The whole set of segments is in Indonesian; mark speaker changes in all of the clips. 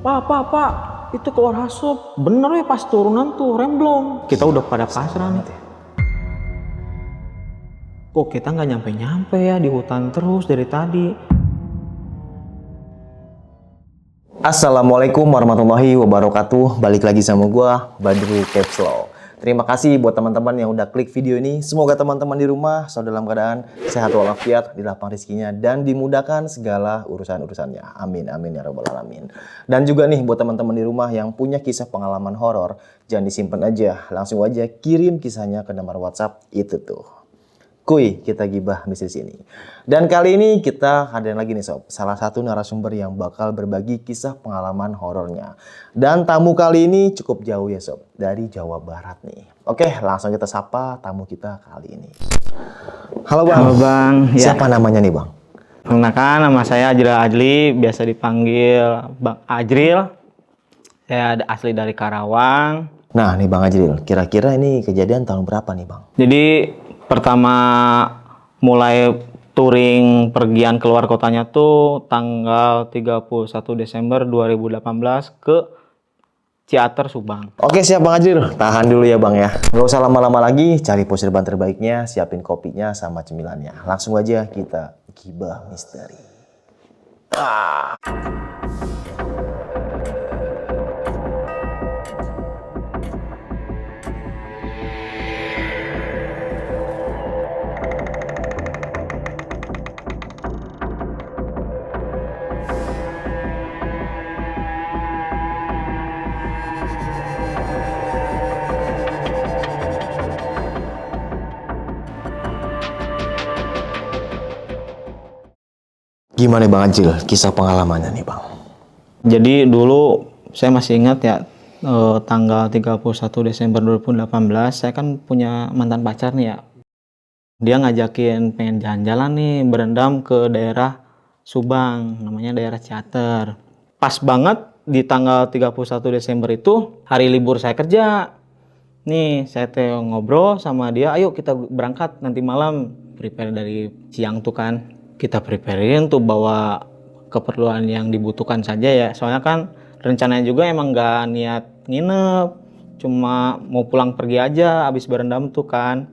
Speaker 1: Pak, itu keluar hasut. Bener ya pas turunan tuh remblong. Kita udah pada pasrah nih. Kok kita nggak nyampe-nyampe ya di hutan terus dari tadi.
Speaker 2: Assalamualaikum warahmatullahi wabarakatuh. Balik lagi sama gua, Badru Capslow. Terima kasih buat teman-teman yang udah klik video ini. Semoga teman-teman di rumah selalu dalam keadaan sehat walafiat, dilapang rezekinya, dan dimudahkan segala urusan-urusannya. Amin, amin ya rabbal alamin. Dan juga nih buat teman-teman di rumah yang punya kisah pengalaman horor, jangan disimpan aja, langsung aja kirim kisahnya ke nomor WhatsApp itu tuh. Kuy, kita gibah di sini. Dan kali ini kita hadir lagi nih sob, salah satu narasumber yang bakal berbagi kisah pengalaman horornya. Dan tamu kali ini cukup jauh ya sob, dari Jawa Barat nih. Oke, langsung kita sapa tamu kita kali ini. Halo bang.
Speaker 1: Halo bang.
Speaker 2: Siapa namanya nih bang?
Speaker 1: Perkenalkan, nama saya Ajril Adli, biasa dipanggil Bang Ajril. Saya asli dari Karawang.
Speaker 2: Nah nih bang Ajril, kira-kira ini kejadian tahun berapa nih bang?
Speaker 1: Jadi pertama mulai touring pergian keluar kotanya tuh tanggal 31 Desember 2018 ke Ciater, Subang.
Speaker 2: Oke siap Bang Ajril, tahan dulu ya Bang ya. Nggak usah lama-lama lagi, cari posisi ban terbaiknya, siapin kopinya sama cemilannya. Langsung aja kita gibah misteri. Gimana Bang Ajril, kisah pengalamannya nih Bang?
Speaker 1: Jadi dulu saya masih ingat ya, tanggal 31 Desember 2018 saya kan punya mantan pacar nih ya. Dia ngajakin pengen jalan-jalan nih, berendam ke daerah Subang, namanya daerah Ciater. Pas banget di tanggal 31 Desember itu hari libur saya kerja. Nih saya ngobrol sama dia, ayo kita berangkat nanti malam. Prepare dari siang tuh kan, kita preparein tuh bawa keperluan yang dibutuhkan saja ya. Soalnya kan rencananya juga emang nggak niat nginep, cuma mau pulang pergi aja abis berendam tuh kan.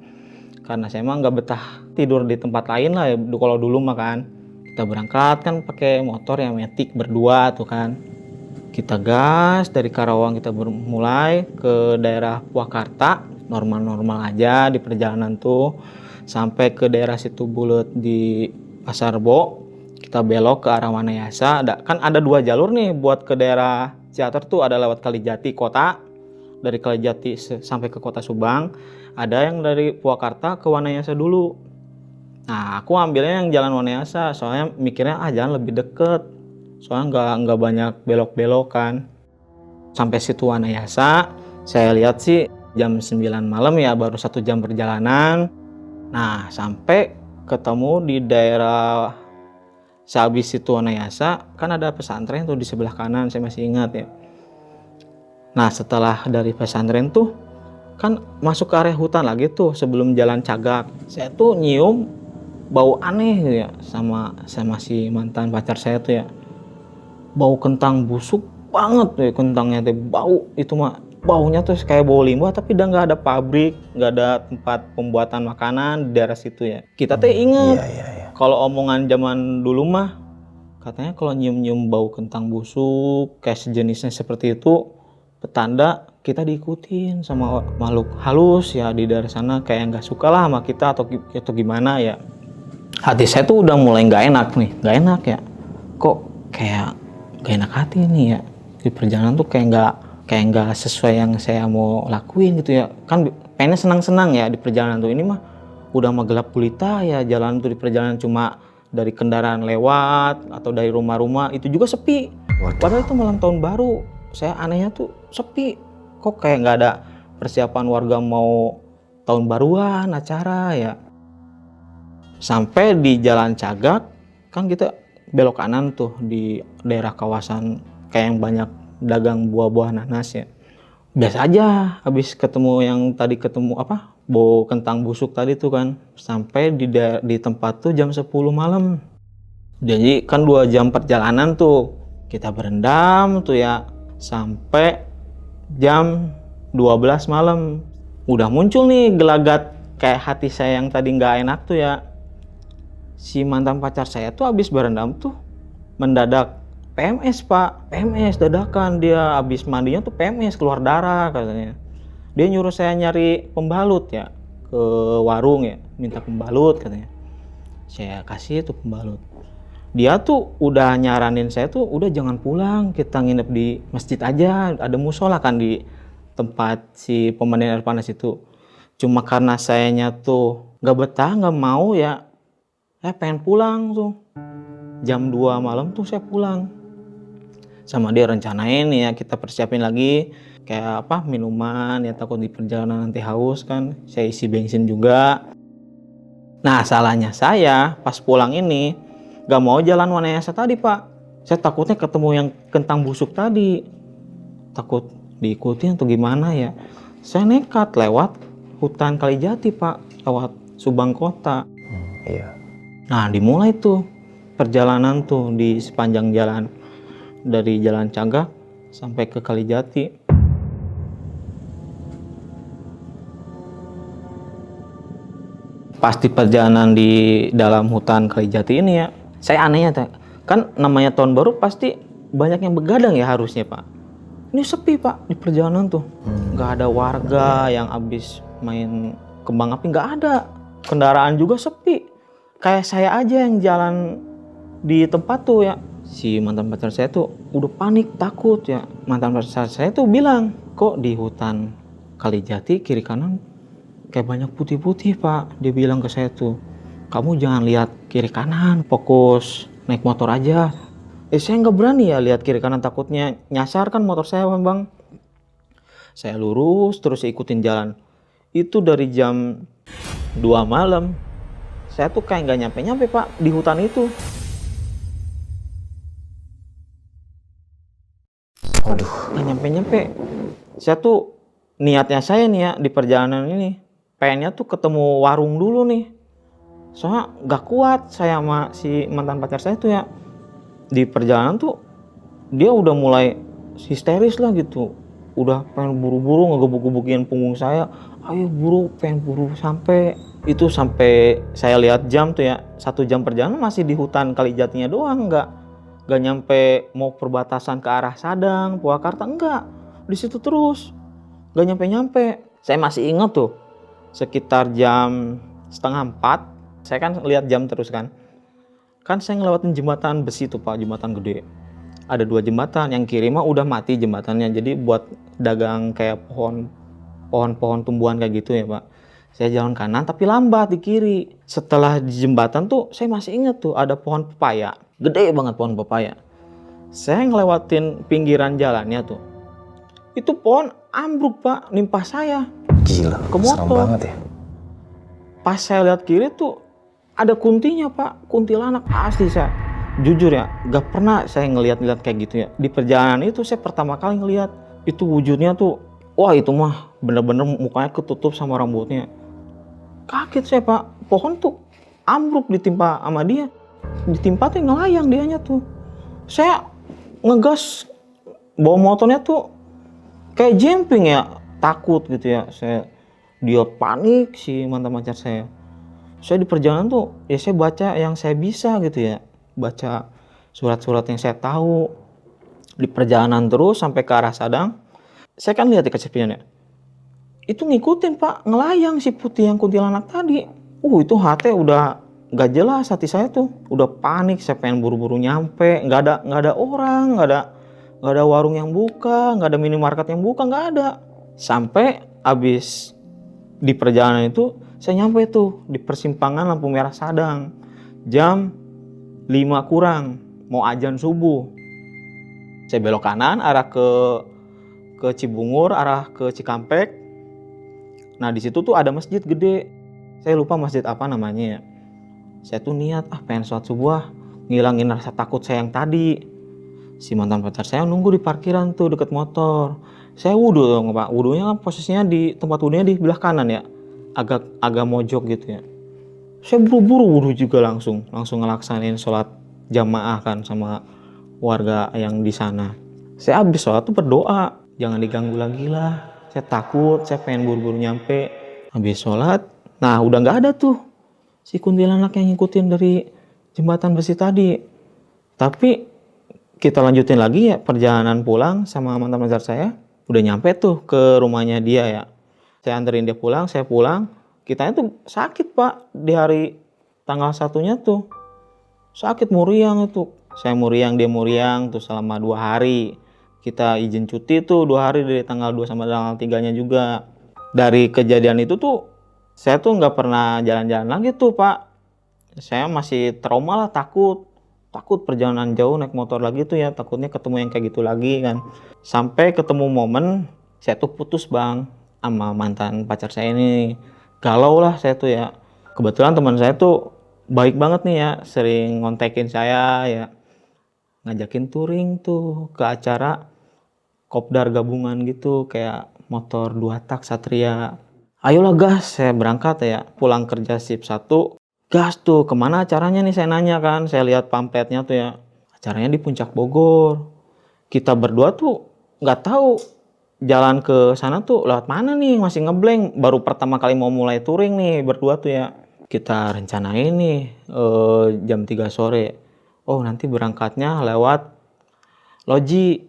Speaker 1: Karena saya emang nggak betah tidur di tempat lain lah ya, kalau dulu mah kan. Kita berangkat kan pakai motor yang Matic berdua tuh kan. Kita gas dari Karawang, kita mulai ke daerah Purwakarta, normal-normal aja di perjalanan tuh. Sampai ke daerah Situbulet di Pasar Bo, kita belok ke arah Wanayasa. Kan ada dua jalur nih buat ke daerah Ciater tuh, ada lewat Kalijati kota, dari Kalijati sampai ke kota Subang, ada yang dari Purwakarta ke Wanayasa dulu. Nah aku ambilnya yang jalan Wanayasa, soalnya mikirnya jalan lebih deket, soalnya nggak banyak belok-belokan. Sampai situ Wanayasa, saya lihat sih jam 9 malam ya, baru 1 jam perjalanan. Nah sampai ketemu di daerah sehabis situ Wanayasa, kan ada pesantren tuh di sebelah kanan, saya masih ingat ya. Nah setelah dari pesantren tuh kan masuk ke area hutan lagi tuh sebelum jalan Cagak. Saya tuh nyium bau aneh gitu ya, sama si mantan pacar saya tuh ya. Bau kentang busuk banget tuh ya, kentangnya tuh bau itu mah. Baunya tuh kayak bau limbah, tapi udah nggak ada pabrik, nggak ada tempat pembuatan makanan di daerah situ ya. Kita teh inget kalau omongan zaman dulu mah katanya kalau nyium-nyium bau kentang busuk kayak sejenisnya seperti itu, petanda kita diikutin sama makhluk halus ya di daerah sana, kayak nggak suka lah sama kita atau gimana ya. Hati saya tuh udah mulai nggak enak ya. Kok kayak nggak enak hati nih ya, di perjalanan tuh kayak nggak sesuai yang saya mau lakuin gitu ya. Kan pengennya senang-senang ya di perjalanan tuh, ini mah udah mah gelap gulita ya, jalan tuh di perjalanan cuma dari kendaraan lewat atau dari rumah-rumah itu juga sepi. Padahal itu malam tahun baru, saya anehnya tuh sepi. Kok kayak nggak ada persiapan warga mau tahun baruan acara ya. Sampai di jalan Cagak kan kita belok kanan tuh di daerah kawasan kayak yang banyak dagang buah-buah nanas ya. Biasa aja, habis ketemu yang tadi ketemu bau kentang busuk tadi tuh kan. Sampai di tempat tuh jam 10 malam. Jadi kan 2 jam perjalanan tuh. Kita berendam tuh ya sampai jam 12 malam. Udah muncul nih gelagat kayak hati saya yang tadi nggak enak tuh ya. Si mantan pacar saya tuh habis berendam tuh mendadak PMS pak, PMS dadakan. Dia habis mandinya tuh PMS, keluar darah katanya. Dia nyuruh saya nyari pembalut ya ke warung ya, minta pembalut katanya. Saya kasih tuh pembalut. Dia tuh udah nyaranin saya tuh udah jangan pulang, kita nginep di masjid aja, ada musola kan di tempat si pemandian air panas itu. Cuma karena sayanya tuh nggak betah, nggak mau ya, saya pengen pulang tuh. Jam 2 malam tuh saya pulang. Sama dia rencanain ya, kita persiapin lagi kayak apa, minuman ya, takut di perjalanan nanti haus kan. Saya isi bensin juga. Nah salahnya saya pas pulang ini gak mau jalan Wanayasa tadi pak. Saya takutnya ketemu yang kentang busuk tadi. Takut diikuti atau gimana ya. Saya nekat lewat hutan Kalijati pak, lewat Subang Kota.
Speaker 2: Iya.
Speaker 1: Nah dimulai tuh perjalanan tuh di sepanjang jalan dari Jalan Cagak sampai ke Kalijati. Pasti perjalanan di dalam hutan Kalijati ini ya, saya anehnya kan namanya tahun baru pasti banyak yang begadang ya harusnya pak. Ini sepi pak di perjalanan tuh, nggak ada warga yang habis main kembang api, nggak ada. Kendaraan juga sepi. Kayak saya aja yang jalan di tempat tuh ya. Si mantan pacar saya tuh udah panik, takut ya. Mantan pacar saya tuh bilang, kok di hutan Kalijati kiri kanan kayak banyak putih-putih pak. Dia bilang ke saya tuh, kamu jangan lihat kiri kanan, fokus naik motor aja. Saya nggak berani ya lihat kiri kanan, takutnya nyasar kan motor saya bang. Saya lurus terus ikutin jalan. Itu dari jam 2 malam. Saya tuh kayak nggak nyampe-nyampe pak di hutan itu.
Speaker 2: Waduh.
Speaker 1: Nggak nyampe-nyampe. Saya tuh niatnya saya nih ya di perjalanan ini pengennya tuh ketemu warung dulu nih. Soalnya nggak kuat saya sama si mantan pacar saya tuh ya. Di perjalanan tuh dia udah mulai histeris lah gitu. Udah pengen buru-buru ngegebuk-gebukin punggung saya. Ayo buru, pengen buru sampai. Itu sampai saya lihat jam tuh ya, 1 jam perjalanan masih di hutan Kalijatinya doang, nggak nyampe mau perbatasan ke arah Sadang, Purwakarta, enggak. Di situ terus, nggak nyampe-nyampe. Saya masih ingat tuh, sekitar jam 3:30, saya kan lihat jam terus kan. Kan saya ngelewatin jembatan besi tuh pak, jembatan gede. Ada 2 jembatan, yang kiri mah udah mati jembatannya, jadi buat dagang kayak pohon-pohon tumbuhan kayak gitu ya pak. Saya jalan kanan tapi lambat di kiri. Setelah di jembatan tuh saya masih ingat tuh ada pohon pepaya, gede banget pohon pepaya. Saya ngelewatin pinggiran jalannya tuh, itu pohon ambruk pak, nimpah saya.
Speaker 2: Gila,
Speaker 1: ke motor.
Speaker 2: serem banget ya.
Speaker 1: Pas saya lihat kiri tuh ada kuntinya pak, kuntilanak asli. Saya jujur ya gak pernah saya ngeliat kayak gitu ya. Di perjalanan itu saya pertama kali ngeliat itu wujudnya tuh, wah itu mah bener-bener mukanya ketutup sama rambutnya. Kaget saya pak, pohon tuh ambruk ditimpa sama dia, ditimpa tuh ngelayang dianya tuh. Saya ngegas bawa motornya tuh kayak jumping ya, takut gitu ya. Dia panik si mantan pacar saya. Saya di perjalanan tuh ya saya baca yang saya bisa gitu ya, baca surat-surat yang saya tahu. Di perjalanan terus sampai ke arah Sadang, saya kan lihat di kaca spion ya, itu ngikutin pak, ngelayang si putih yang kuntilanak tadi. Itu hati udah gak jelas hati saya tuh, udah panik. Saya pengen buru-buru nyampe, nggak ada orang, nggak ada warung yang buka, nggak ada minimarket yang buka, nggak ada. Sampai abis di perjalanan itu saya nyampe tuh di persimpangan lampu merah Sadang jam 5 kurang, mau azan subuh. Saya belok kanan arah ke Cibungur, arah ke Cikampek. Nah di situ tuh ada masjid gede, saya lupa masjid apa namanya ya. Saya tuh niat pengen sholat subuh, ngilangin rasa takut saya yang tadi. Si mantan pacar saya nunggu di parkiran tuh deket motor. Saya wudhu dong pak, wudhunya kan posisinya di tempat wudhunya di belah kanan ya, agak mojok gitu ya. Saya buru-buru wudhu juga langsung ngelaksanain sholat jamaah kan sama warga yang di sana. Saya habis sholat tuh berdoa, jangan diganggu lagi lah. Saya takut, saya pengen buru-buru nyampe. Habis sholat, nah udah nggak ada tuh si kuntilanak yang ngikutin dari jembatan besi tadi. Tapi kita lanjutin lagi ya perjalanan pulang sama mantan pacar saya. Udah nyampe tuh ke rumahnya dia ya. Saya anterin dia pulang, saya pulang. Kitanya tuh sakit pak di hari tanggal satunya tuh. Sakit muriang itu. Saya muriang, dia muriang tuh selama 2 hari. Kita izin cuti tuh 2 hari dari tanggal 2 sampai tanggal 3-nya juga. Dari kejadian itu tuh saya tuh nggak pernah jalan-jalan lagi tuh pak. Saya masih trauma lah, takut perjalanan jauh naik motor lagi tuh ya, takutnya ketemu yang kayak gitu lagi kan. Sampai ketemu momen saya tuh putus bang sama mantan pacar saya ini. Galau lah saya tuh ya. Kebetulan teman saya tuh baik banget nih ya, sering ngontekin saya ya, ngajakin touring tuh ke acara kopdar gabungan gitu, kayak motor 2 tak Satria. Ayolah gas, saya berangkat ya, pulang kerja shift 1, gas tuh, kemana acaranya nih saya nanya kan, saya lihat pamfletnya tuh ya, acaranya di Puncak Bogor. Kita berdua tuh nggak tahu jalan ke sana tuh lewat mana nih, masih ngeblank, baru pertama kali mau mulai touring nih berdua tuh ya. Kita rencanain nih jam 3 sore. Oh nanti berangkatnya lewat Loji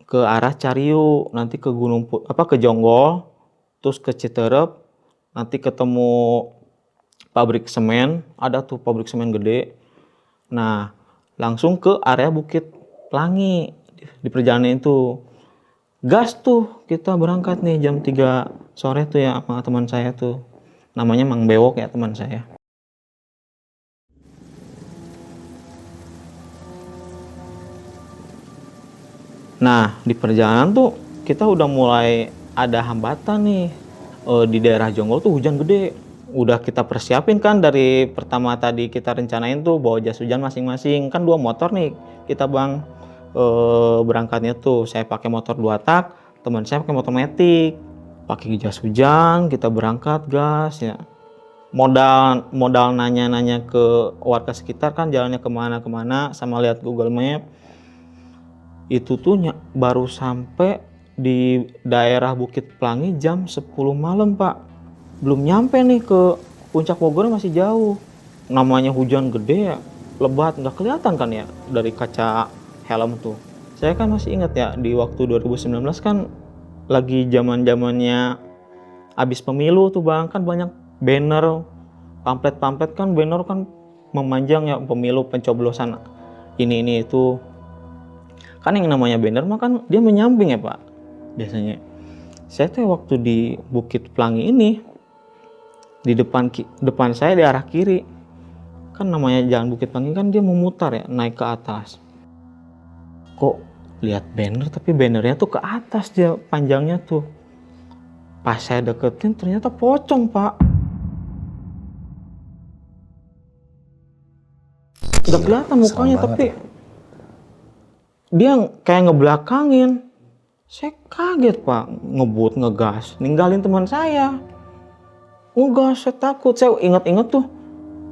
Speaker 1: ke arah Cariu, nanti ke ke Jonggol, terus ke Citerep, nanti ketemu pabrik semen, ada tuh pabrik semen gede. Nah, langsung ke area Bukit Pelangi di perjalanan itu. Gas tuh kita berangkat nih jam 3 sore tuh ya sama teman saya tuh. Namanya Mang Bewok ya teman saya. Nah, di perjalanan tuh kita udah mulai ada hambatan nih. Di daerah Jonggol tuh hujan gede. Udah kita persiapin kan dari pertama tadi kita rencanain tuh bawa jas hujan masing-masing. Kan 2 motor nih kita bang berangkatnya tuh. Saya pakai motor 2 tak, teman saya pakai motor matic. Pakai jas hujan, kita berangkat gas ya. Modal nanya-nanya ke warga sekitar kan jalannya kemana-kemana, sama lihat Google Map. Itu tuh baru sampai di daerah Bukit Pelangi jam 10 malam pak. Belum nyampe nih ke Puncak Bogor, masih jauh. Namanya hujan gede ya, lebat, nggak kelihatan kan ya dari kaca helm tuh. Saya kan masih ingat ya, di waktu 2019 kan lagi zamannya abis pemilu tuh bang, kan banyak banner, pamflet kan, banner kan memanjang ya, pemilu pencoblosan ini itu. Kan yang namanya banner mah kan dia menyamping ya pak biasanya. Saya tuh waktu di Bukit Pelangi ini, di depan saya di arah kiri, kan namanya jalan Bukit Pelangi kan dia memutar ya, naik ke atas. Kok lihat banner tapi bannernya tuh ke atas dia panjangnya tuh. Pas saya deketin ternyata pocong pak. Udah kelihatan mukanya tapi dia kayak ngebelakangin. Saya kaget pak, ngebut ngegas, ninggalin teman saya. Ngegas, saya takut. Saya ingat-ingat tuh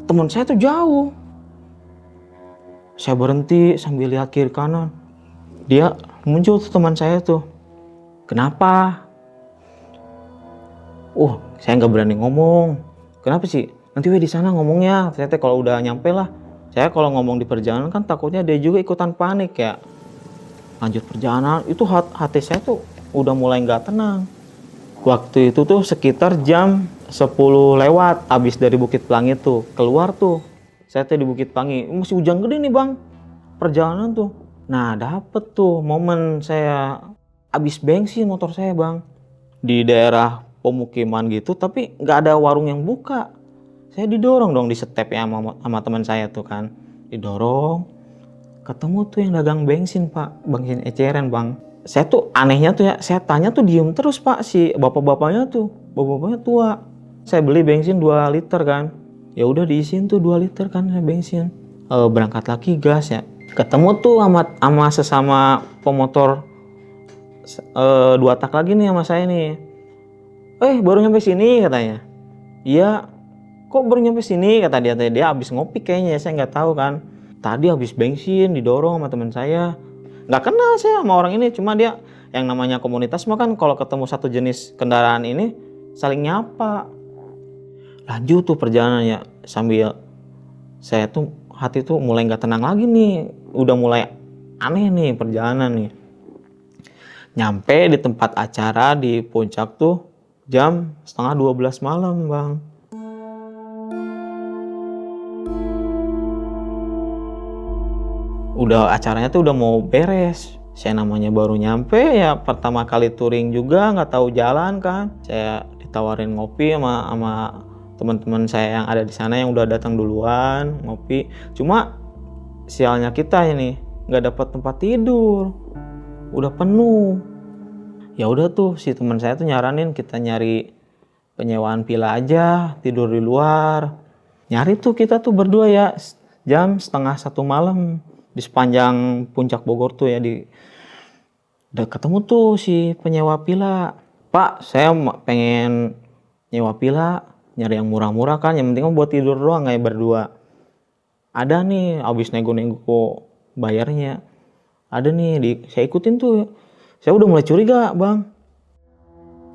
Speaker 1: teman saya tuh jauh. Saya berhenti sambil lihat kiri kanan. Dia muncul tuh teman saya tuh. Kenapa? Saya nggak berani ngomong. Kenapa sih? Nanti di sana ngomongnya. Ternyata kalau udah nyampe lah. Saya kalau ngomong di perjalanan kan takutnya dia juga ikutan panik ya. Lanjut perjalanan, itu hati saya tuh udah mulai nggak tenang. Waktu itu tuh sekitar jam 10 lewat, abis dari Bukit Pelangi tuh, keluar tuh. Saya tuh di Bukit Pelangi, masih hujan gede nih bang, perjalanan tuh. Nah dapet tuh momen saya abis bensin motor saya bang. Di daerah pemukiman gitu, tapi nggak ada warung yang buka. Saya didorong dong di step ya sama teman saya tuh kan. Didorong. Ketemu tuh yang dagang bensin pak, bensin eceran bang. Saya tuh anehnya tuh ya, saya tanya tuh diem terus pak, si bapak-bapaknya tua. Saya beli bensin 2 liter kan, ya udah diisiin tuh 2 liter kan bensin. Berangkat lagi gas ya, ketemu tuh sama sesama pemotor 2 tak lagi nih sama saya nih. Baru nyampe sini katanya. Iya, kok baru nyampe sini kata dia abis ngopi kayaknya, saya nggak tahu kan. tadi habis bensin didorong sama teman saya. Nggak kenal saya sama orang ini, cuma dia yang namanya komunitas mah kan kalau ketemu satu jenis kendaraan ini saling nyapa. Lanjut tuh perjalanannya sambil saya tuh hati tuh mulai nggak tenang lagi nih, udah mulai aneh nih perjalanan nih. Nyampe di tempat acara di puncak tuh jam setengah 12 malam, Bang. Udah acaranya tuh udah mau beres. Saya namanya baru nyampe ya, pertama kali touring juga, nggak tahu jalan kan. Saya ditawarin ngopi sama teman-teman saya yang ada di sana yang udah datang duluan ngopi. Cuma sialnya kita ini nggak dapat tempat tidur, udah penuh. Ya udah tuh si teman saya tuh nyaranin kita nyari penyewaan villa aja, tidur di luar. Nyari tuh kita tuh berdua ya jam setengah 1 malam di sepanjang puncak Bogor tuh ya, udah ketemu tuh si penyewa villa. Pak, saya pengen nyewa villa, nyari yang murah-murah kan, yang penting buat tidur doang kayak berdua. Ada nih, abis nego-nego bayarnya. Ada nih, saya ikutin tuh. Saya udah mulai curiga, Bang.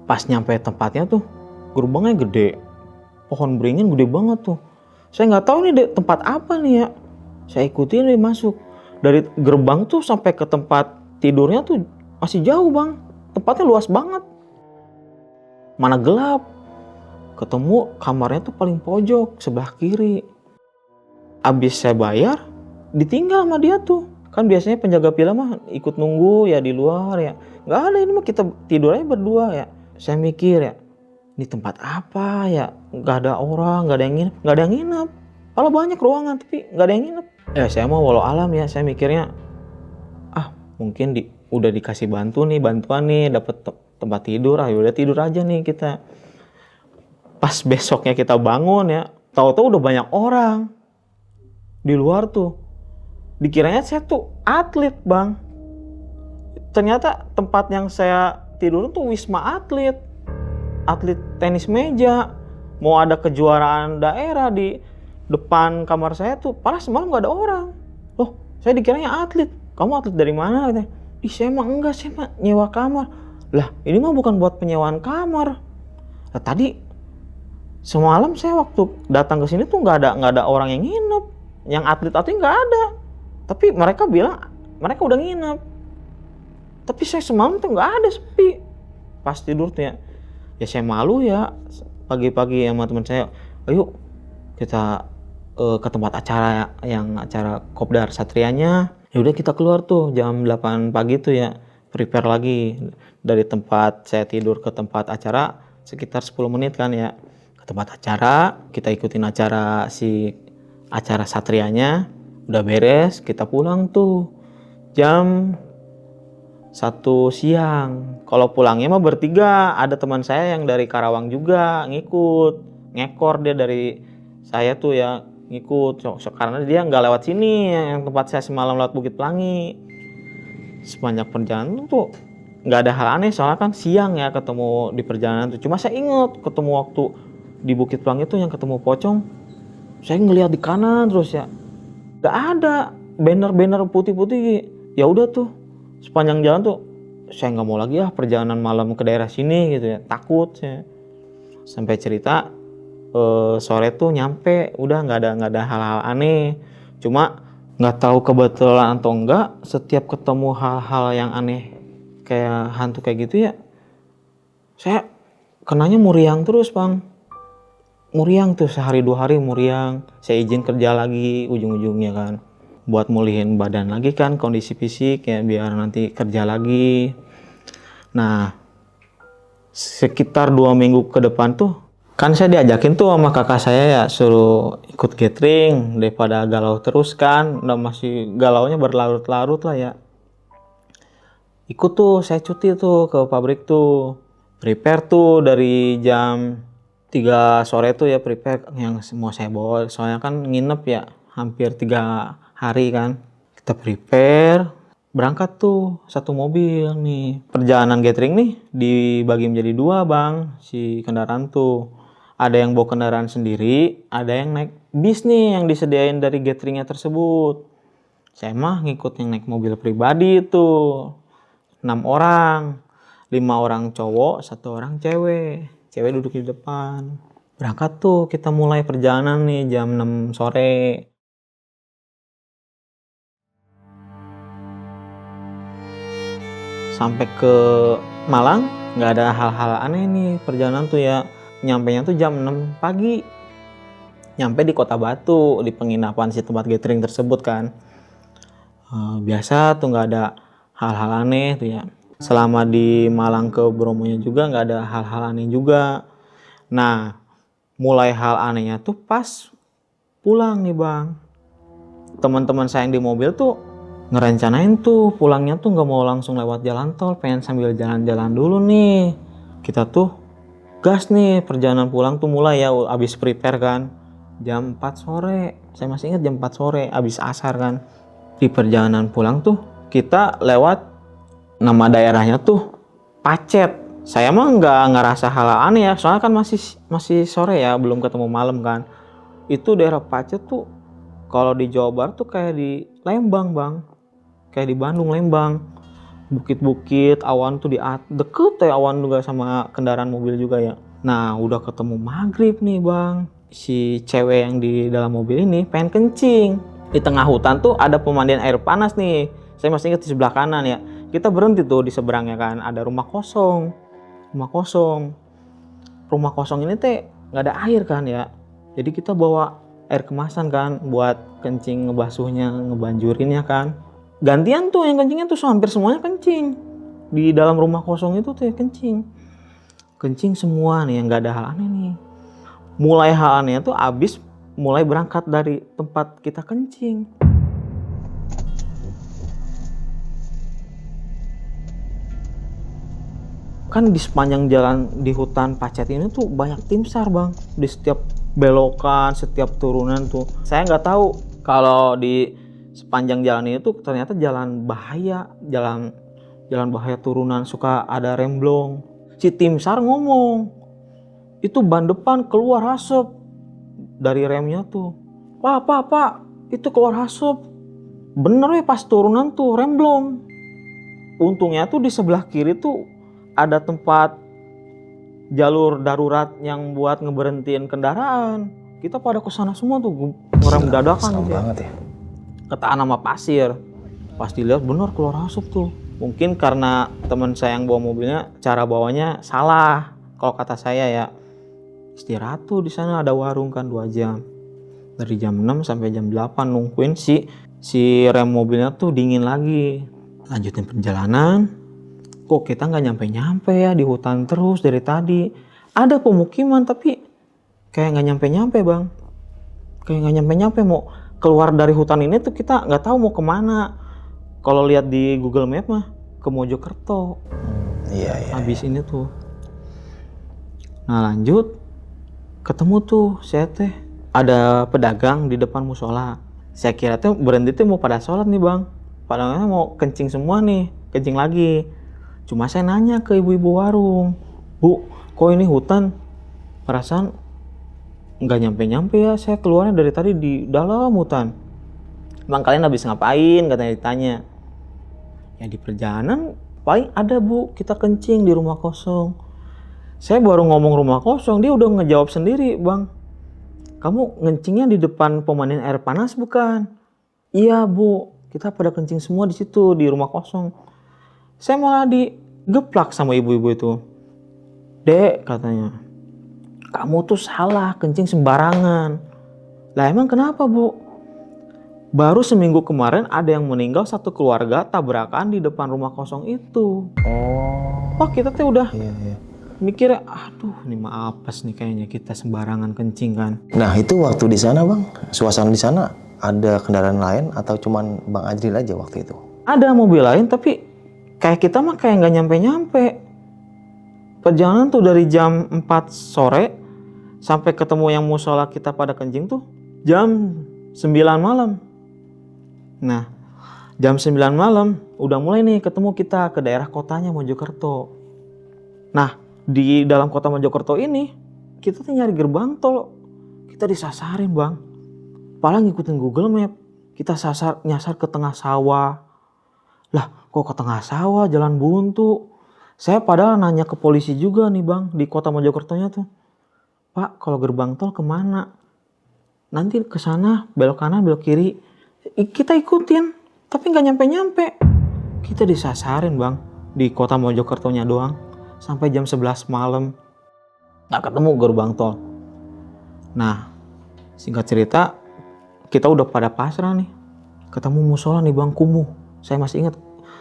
Speaker 1: Pas nyampe tempatnya tuh, gerbangnya gede. Pohon beringin gede banget tuh. Saya nggak tahu nih tempat apa nih ya. Saya ikutin nih masuk. Dari gerbang tuh sampai ke tempat tidurnya tuh masih jauh, Bang. Tempatnya luas banget. Mana gelap. Ketemu kamarnya tuh paling pojok, sebelah kiri. Abis saya bayar, ditinggal sama dia tuh. Kan biasanya penjaga villa mah ikut nunggu ya di luar ya. Nggak ada, ini mah kita tidur aja berdua ya. Saya mikir ya, ini tempat apa ya? Nggak ada orang, nggak ada yang nginep. Kalau banyak ruangan tapi nggak ada yang nginep. Ya saya mau walau alam ya, saya mikirnya mungkin udah dikasih bantuan nih dapat tempat tidur, udah tidur aja nih kita. Pas besoknya kita bangun ya, tahu-tahu udah banyak orang di luar tuh. Dikiranya saya tuh atlet, Bang. Ternyata tempat yang saya tidur tuh wisma atlet tenis meja. Mau ada kejuaraan daerah di depan kamar saya tuh, padahal semalam nggak ada orang. Loh, saya dikiranya atlet. Kamu atlet dari mana? Katanya. Ih, saya mah enggak, saya mah nyewa kamar. Lah, ini mah bukan buat penyewaan kamar. Nah, tadi semalam saya waktu datang ke sini tuh nggak ada orang yang nginep. Yang atlet-atlet nggak ada. Tapi mereka bilang mereka udah nginep. Tapi saya semalam tuh nggak ada, sepi. Pas tidur tuh ya saya malu ya. Pagi-pagi sama teman saya, ayo kita ke tempat acara yang acara Kopdar Satrianya. Ya udah kita keluar tuh jam 8 pagi tuh ya, prepare lagi dari tempat saya tidur ke tempat acara sekitar 10 menit kan ya. Ke tempat acara, kita ikutin acara Satrianya, udah beres, kita pulang tuh jam 1 siang. Kalau pulangnya mah bertiga, ada teman saya yang dari Karawang juga ngikut, ngekor dia dari saya tuh ya, ngikut karena dia nggak lewat sini yang tempat saya semalam, lewat Bukit Pelangi. Sepanjang perjalanan tuh nggak ada hal aneh, soalnya kan siang ya ketemu di perjalanan tuh. Cuma saya ingat ketemu waktu di Bukit Pelangi tuh yang ketemu pocong, saya ngelihat di kanan terus ya, nggak ada banner putih-putih. Ya udah tuh sepanjang jalan tuh saya nggak mau lagi perjalanan malam ke daerah sini gitu ya, takut saya. Sampai cerita sore tuh nyampe, udah nggak ada hal-hal aneh. Cuma nggak tahu kebetulan atau enggak, setiap ketemu hal-hal yang aneh kayak hantu kayak gitu ya, saya kenanya muriang terus, Bang. Muriang tuh sehari 2 hari muriang. Saya izin kerja lagi ujung-ujungnya kan, buat mulihin badan lagi kan, kondisi fisik ya, biar nanti kerja lagi. Nah, sekitar 2 minggu ke depan tuh kan saya diajakin tuh sama kakak saya ya, suruh ikut gathering daripada galau terus kan. Udah masih galaunya berlarut-larut lah ya. Ikut tuh, saya cuti tuh ke pabrik tuh. Prepare tuh dari jam 3 sore tuh ya, prepare yang mau saya bawa. Soalnya kan nginep ya hampir 3 hari kan. Kita prepare, berangkat tuh 1 mobil nih. Perjalanan gathering nih dibagi menjadi 2, Bang, si kendaraan tuh. Ada yang bawa kendaraan sendiri, ada yang naik bis nih yang disediain dari gatheringnya tersebut. Saya mah ngikut yang naik mobil pribadi itu. 6 orang. 5 orang cowok, 1 orang cewek. Cewek duduk di depan. Berangkat tuh kita mulai perjalanan nih jam 6 sore. Sampai ke Malang nggak ada hal-hal aneh nih perjalanan tuh ya. Nyampenya tuh jam 6 pagi. Nyampe di Kota Batu, di penginapan si tempat gathering tersebut kan. Biasa tuh nggak ada hal-hal aneh tuh ya. Selama di Malang ke Bromonya juga nggak ada hal-hal aneh juga. Nah, mulai hal anehnya tuh pas pulang nih bang. Teman-teman saya yang di mobil tuh ngerencanain tuh pulangnya tuh nggak mau langsung lewat jalan tol, pengen sambil jalan-jalan dulu nih. Kita tuh gas nih, perjalanan pulang tuh mulai ya, abis prepare kan. Jam 4 sore, saya masih ingat jam 4 sore, abis asar kan. Di perjalanan pulang tuh kita lewat nama daerahnya tuh Pacet. Saya mah nggak ngerasa hal aneh ya, soalnya kan masih sore ya, belum ketemu malam kan. Itu daerah Pacet tuh kalau di Jawa Barat tuh kayak di Lembang bang, kayak di Bandung Lembang. Bukit-bukit, awan tuh deket ya awan juga sama kendaraan mobil juga ya. Nah udah ketemu maghrib nih bang, si cewek yang di dalam mobil ini pengen kencing. Di tengah hutan tuh ada pemandian air panas nih. Saya masih ingat di sebelah kanan ya. Kita berhenti tuh di seberangnya kan, ada rumah kosong. Rumah kosong. Rumah kosong ini teh nggak ada air kan ya. Jadi kita bawa air kemasan kan buat kencing, ngebasuhnya, ngebanjurinnya kan. Gantian tuh yang kencingnya tuh hampir semuanya kencing. Di dalam rumah kosong itu tuh ya kencing. Kencing semua nih, yang nggak ada hal aneh nih. Mulai hal anehnya tuh abis mulai berangkat dari tempat kita kencing. Kan di sepanjang jalan di hutan Pacet ini tuh banyak tim SAR bang. Di setiap belokan, setiap turunan tuh. Saya nggak tahu kalau di sepanjang jalan ini tuh ternyata jalan bahaya. Jalan bahaya turunan, suka ada remblong. Si tim SAR ngomong, itu ban depan keluar asap dari remnya tuh. Pak, itu keluar asap. Bener ya pas turunan tuh remblong. Untungnya tuh di sebelah kiri tuh ada tempat jalur darurat yang buat ngeberhentiin kendaraan. Kita pada kesana semua tuh ngerem dadakan gitu ya. Ketaan sama pasir. Pas dilihat bener keluar asap tuh. Mungkin karena teman saya yang bawa mobilnya cara bawanya salah. Kalau kata saya ya. Istirahat tuh di sana ada warung kan 2 jam. Dari jam 6 sampai jam 8 nungguin si rem mobilnya tuh dingin lagi. Lanjutin perjalanan. Kok kita nggak nyampe-nyampe ya di hutan terus dari tadi. Ada pemukiman tapi kayak nggak nyampe-nyampe bang. Kayak nggak nyampe-nyampe, mau keluar dari hutan ini tuh kita nggak tahu mau kemana. Kalau lihat di Google Map mah ke Mojokerto.
Speaker 2: Iya.
Speaker 1: Habis ini tuh. Nah lanjut. Ketemu tuh saya teh ada pedagang di depan musola. Saya kira tuh berhenti tuh mau pada sholat nih bang. Padahal mau kencing semua nih, kencing lagi. Cuma saya nanya ke ibu-ibu warung, Bu, kok ini hutan? Perasaan nggak nyampe-nyampe ya, saya keluarnya dari tadi di dalam hutan. Bang kalian habis ngapain? Katanya ditanya. Ya di perjalanan paling ada bu, kita kencing di rumah kosong. Saya baru ngomong rumah kosong, dia udah ngejawab sendiri, bang. Kamu ngencingnya di depan pemandian air panas bukan? Iya bu, kita pada kencing semua di situ di rumah kosong. Saya malah digeplak sama ibu-ibu itu. Dek, katanya, kamu tuh salah, kencing sembarangan. Lah emang kenapa bu? Baru seminggu kemarin ada yang meninggal satu keluarga tabrakan di depan rumah kosong itu. Wah kita tuh udah mikir, aduh ini mah apes nih kayaknya kita sembarangan kencing kan.
Speaker 2: Nah itu waktu di sana bang, suasana di sana ada kendaraan lain atau cuman Bang Ajril aja waktu itu?
Speaker 1: Ada mobil lain tapi kayak kita mah kayak nggak nyampe-nyampe. Perjalanan tuh dari jam 4 sore sampai ketemu yang musola kita pada kencing tuh jam 9 malam. Nah jam 9 malam udah mulai nih ketemu kita ke daerah kotanya Mojokerto. Nah di dalam kota Mojokerto ini kita tuh nyari gerbang tol, kita disasarin bang. Padahal ngikutin Google Map kita nyasar ke tengah sawah. Lah, kok ke tengah sawah, jalan buntu? Saya padahal nanya ke polisi juga nih bang, di kota Mojokertonya tuh. Pak, kalau gerbang tol kemana? Nanti ke sana, belok kanan, belok kiri. Kita ikutin, tapi nggak nyampe-nyampe. Kita disasarin bang, di kota Mojokertonya doang. Sampai jam 11 malam. Nggak ketemu gerbang tol. Nah, singkat cerita, kita udah pada pasrah nih. Ketemu musola nih bang, kumuh. Saya masih ingat,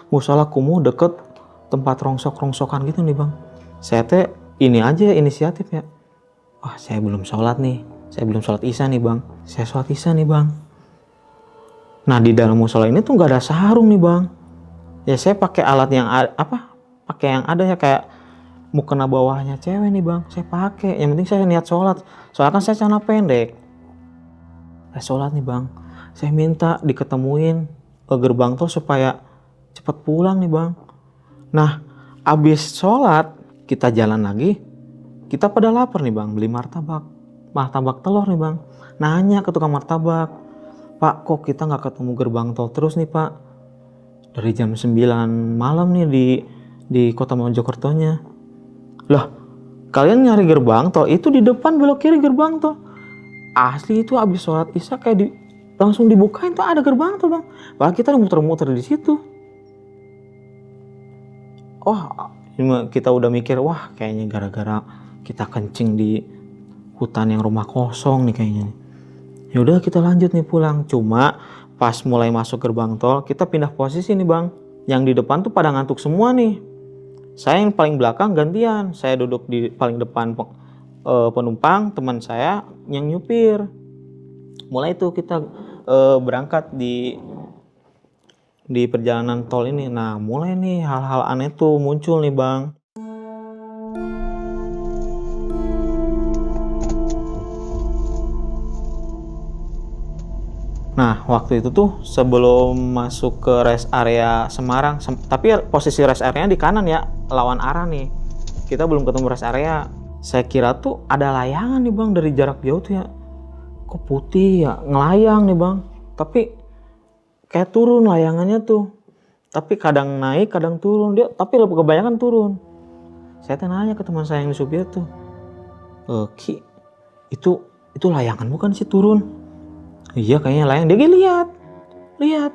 Speaker 1: musola kumuh deket tempat rongsok-rongsokan gitu nih bang. Saya teh ini aja inisiatif ya. Wah, saya belum sholat nih. Saya belum sholat isya nih bang. Saya sholat isya nih bang. Nah, di dalam musola ini tuh nggak ada sarung nih bang. Ya saya pakai alat yang pakai yang ada ya, kayak mukena bawahnya cewek nih bang. Saya pakai. Yang penting saya niat sholat. Soalnya kan saya celana pendek. Saya sholat nih bang. Saya minta diketemuin ke gerbang tol supaya cepat pulang nih bang. Nah, abis sholat kita jalan lagi. Kita pada lapar nih bang, beli martabak telur nih bang. Nanya ke tukang martabak, Pak, kok kita nggak ketemu gerbang tol terus nih Pak? Dari jam 9 malam nih di kota Mojokertonya. Lah, kalian nyari gerbang tol itu di depan, belok kiri gerbang tol. Asli itu abis sholat isya kayak langsung dibukain tuh ada gerbang tol bang. Padahal kita udah muter-muter di situ. Oh, kita udah mikir, wah kayaknya gara-gara kita kencing di hutan yang rumah kosong nih kayaknya. Ya udah kita lanjut nih pulang. Cuma pas mulai masuk gerbang tol, kita pindah posisi nih bang. Yang di depan tuh pada ngantuk semua nih. Saya yang paling belakang gantian. Saya duduk di paling depan penumpang, teman saya yang nyupir. Mulai itu kita berangkat di perjalanan tol ini. Nah, mulai nih hal-hal aneh tuh muncul nih bang. Nah, waktu itu tuh sebelum masuk ke rest area Semarang, tapi posisi rest area di kanan ya, lawan arah nih. Kita belum ketemu rest area. Saya kira tuh ada layangan nih bang dari jarak jauh tuh ya. Kok putih ya, ngelayang nih bang. Tapi kayak turun layangannya tuh. Tapi kadang naik, kadang turun. Tapi lebih kebanyakan turun. Saya nanya ke teman saya yang di supir tuh. Ki, itu layangan bukan sih turun? Iya kayaknya layang. Dia lihat.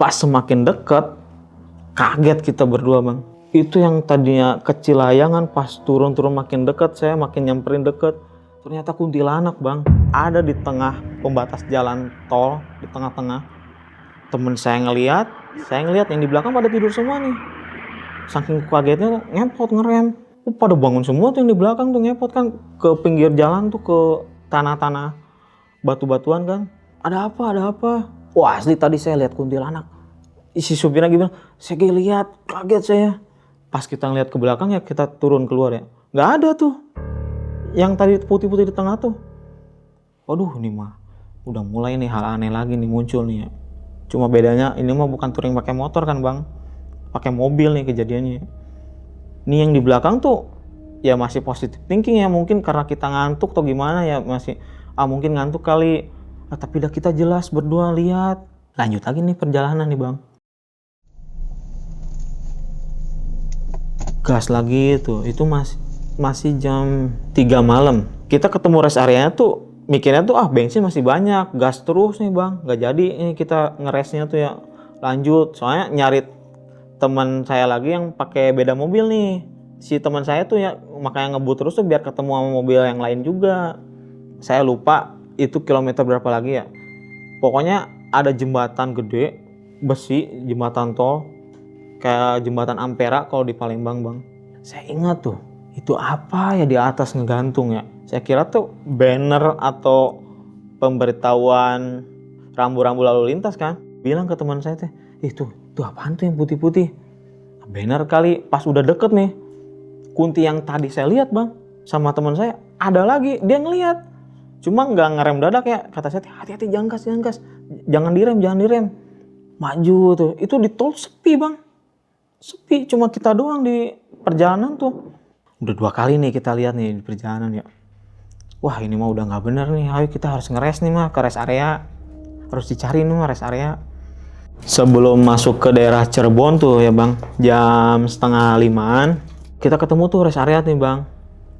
Speaker 1: Pas semakin dekat, kaget kita berdua bang. Itu yang tadinya kecil layangan, pas turun makin dekat, saya makin nyamperin deket. Ternyata kuntilanak bang. Ada di tengah pembatas jalan tol, di tengah-tengah. Temen saya ngeliat yang di belakang pada tidur semua nih. Saking kagetnya ngepot ngerem. Pada bangun semua tuh yang di belakang tuh ngepot kan ke pinggir jalan tuh, ke tanah-tanah batu-batuan kan. Ada apa? Wah asli tadi saya lihat kuntilanak. Si supir lagi bilang, saya lihat, kaget saya. Pas kita ngeliat ke belakang ya, kita turun keluar ya, nggak ada tuh yang tadi putih-putih di tengah tuh. Waduh, ini mah udah mulai nih hal aneh lagi nih muncul nih ya. Cuma bedanya ini mah bukan touring pakai motor kan bang, pakai mobil nih kejadiannya. Nih yang di belakang tuh ya masih positive thinking ya, mungkin karena kita ngantuk atau gimana ya, masih mungkin ngantuk kali. Tapi udah kita jelas berdua lihat. Lanjut lagi nih perjalanan nih bang. Gas lagi tuh, itu masih jam 3 malam. Kita ketemu rest area tuh, mikirnya tuh bensin masih banyak, gas terus nih bang. Gak jadi ini kita ngeresnya tuh ya, lanjut. Soalnya nyari teman saya lagi yang pakai beda mobil nih. Si teman saya tuh ya makanya ngebut terus tuh biar ketemu sama mobil yang lain juga. Saya lupa itu kilometer berapa lagi ya. Pokoknya ada jembatan gede, besi, jembatan tol. Kayak jembatan Ampera kalau di Palembang bang. Saya ingat tuh, itu apa ya di atas ngegantung ya. Saya kira tuh banner atau pemberitahuan rambu-rambu lalu lintas kan. Bilang ke teman saya teh, itu apaan tuh yang putih-putih? Banner kali. Pas udah deket nih, kunti yang tadi saya lihat bang sama teman saya ada lagi, dia ngelihat. Cuma nggak ngerem dadak ya, kata saya hati-hati jangan gas, jangan direm. Maju tuh, itu di tol sepi bang. Sepi, cuma kita doang di perjalanan tuh. Udah 2 kali nih kita lihat nih di perjalanan ya. Wah ini mah udah gak bener nih, ayo kita harus ngeres nih mah ke rest area. harus dicari nih rest area. Sebelum masuk ke daerah Cirebon tuh ya bang, jam 4:30-an kita ketemu tuh rest area nih bang.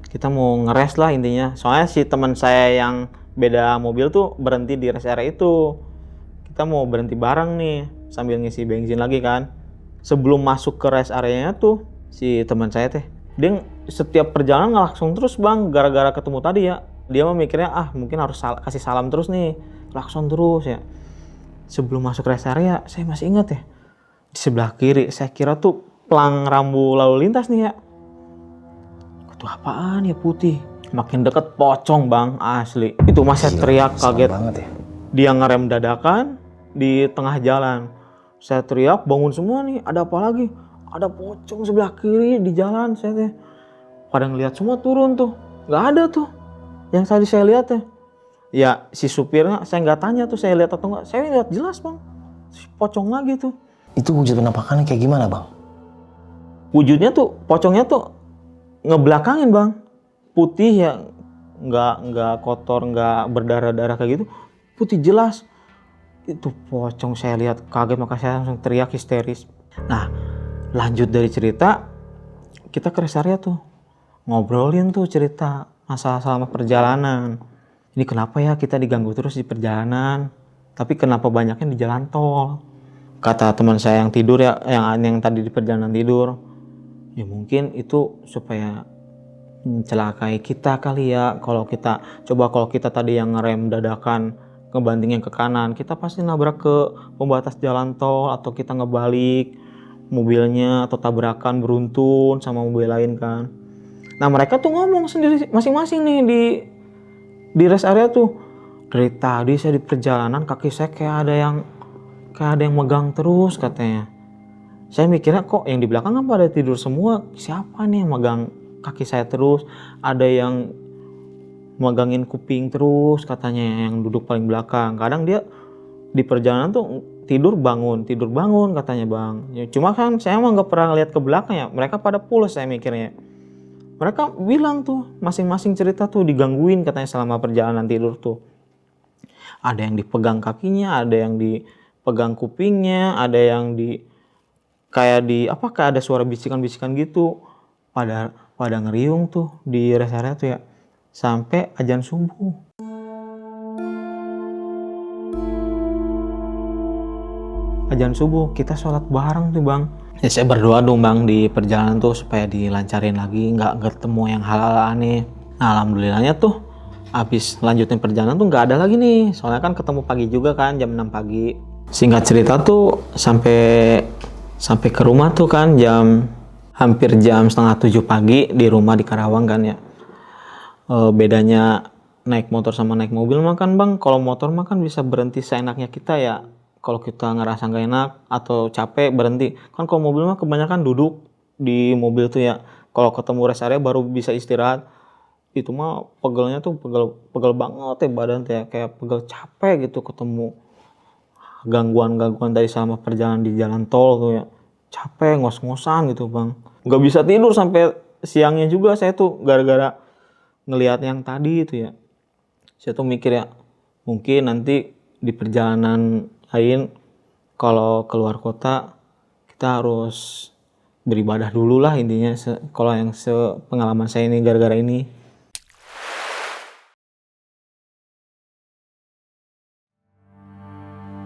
Speaker 1: Kita mau ngeres lah intinya. Soalnya si teman saya yang beda mobil tuh berhenti di rest area itu. Kita mau berhenti bareng nih sambil ngisi bensin lagi kan. Sebelum masuk ke rest area-nya tuh si teman saya teh, dia setiap perjalanan ngelakson terus bang, gara-gara ketemu tadi ya. Dia mah mikirnya mungkin harus kasih salam terus nih, klakson terus ya. Sebelum masuk rest area, saya masih ingat ya, di sebelah kiri, saya kira tuh pelang rambu lalu lintas nih ya. Itu apaan ya putih? Makin deket pocong bang, asli. Itu masih teriak kaget.
Speaker 2: Banget ya.
Speaker 1: Dia ngerem dadakan di tengah jalan. Saya teriak, bangun semua nih, ada apa lagi? Ada pocong sebelah kiri di jalan, saya teh. Pada ngeliat semua turun tuh, nggak ada tuh. Yang tadi saya lihat ya. Ya si supirnya saya nggak tanya tuh saya lihat atau nggak, saya lihat jelas bang, si pocong lagi tuh.
Speaker 2: Itu wujud penampakannya kayak gimana bang?
Speaker 1: Wujudnya tuh pocongnya tuh ngebelakangin bang, putih ya, nggak kotor, nggak berdarah-darah kayak gitu, putih jelas. Itu pocong saya lihat kaget, maka saya langsung teriak histeris. Nah lanjut dari cerita, kita ke rest area tuh ngobrolin tuh cerita masalah selama perjalanan. Ini kenapa ya kita diganggu terus di perjalanan, tapi kenapa banyaknya di jalan tol? Kata teman saya yang tidur ya, yang tadi di perjalanan tidur, ya mungkin itu supaya mencelakai kita kali ya. Kalau kita tadi yang ngerem dadakan ngebantingin ke kanan, kita pasti nabrak ke pembatas jalan tol, atau kita ngebalik mobilnya atau tabrakan beruntun sama mobil lain kan. Nah mereka tuh ngomong sendiri masing-masing nih di rest area tuh, dari tadi saya di perjalanan kaki saya kayak ada yang megang terus katanya. Saya mikirnya kok yang di belakang kan pada tidur semua, siapa nih yang megang kaki saya terus? Ada yang megangin kuping terus katanya, yang duduk paling belakang. Kadang dia di perjalanan tuh tidur bangun katanya bang. Ya, cuma kan saya emang nggak pernah lihat ke belakang ya, mereka pada pulas saya mikirnya. Mereka bilang tuh masing-masing cerita tuh digangguin katanya selama perjalanan tidur tuh. Ada yang dipegang kakinya, ada yang dipegang kupingnya, ada yang kayak ada suara bisikan-bisikan gitu. Pada ngeriung tuh di rest area tuh ya sampai azan subuh. Azan subuh kita sholat bareng tuh bang. Ya saya berdoa dong bang di perjalanan tuh supaya dilancarin lagi, nggak ketemu yang hal-hal aneh. Nah alhamdulillahnya tuh habis lanjutin perjalanan tuh nggak ada lagi nih, soalnya kan ketemu pagi juga kan, jam 6 pagi. Singkat cerita tuh sampai ke rumah tuh kan hampir jam 6:30 pagi di rumah di Karawang kan ya. Bedanya naik motor sama naik mobil mah kan bang, kalau motor mah kan bisa berhenti seenaknya kita ya. Kalau kita ngerasa nggak enak atau capek berhenti. Kan kalau mobil mah kebanyakan duduk di mobil tuh ya. Kalau ketemu rest area baru bisa istirahat. Itu mah pegelnya tuh pegel banget ya badan tuh ya. Kayak pegel capek gitu ketemu gangguan-gangguan dari selama perjalanan di jalan tol tuh ya. Capek, ngos-ngosan gitu bang. Nggak bisa tidur sampai siangnya juga saya tuh gara-gara ngelihat yang tadi itu ya. Saya tuh mikir ya, mungkin nanti di perjalanan lain kalau keluar kota kita harus beribadah dulu lah intinya. Kalau yang pengalaman saya ini gara-gara ini.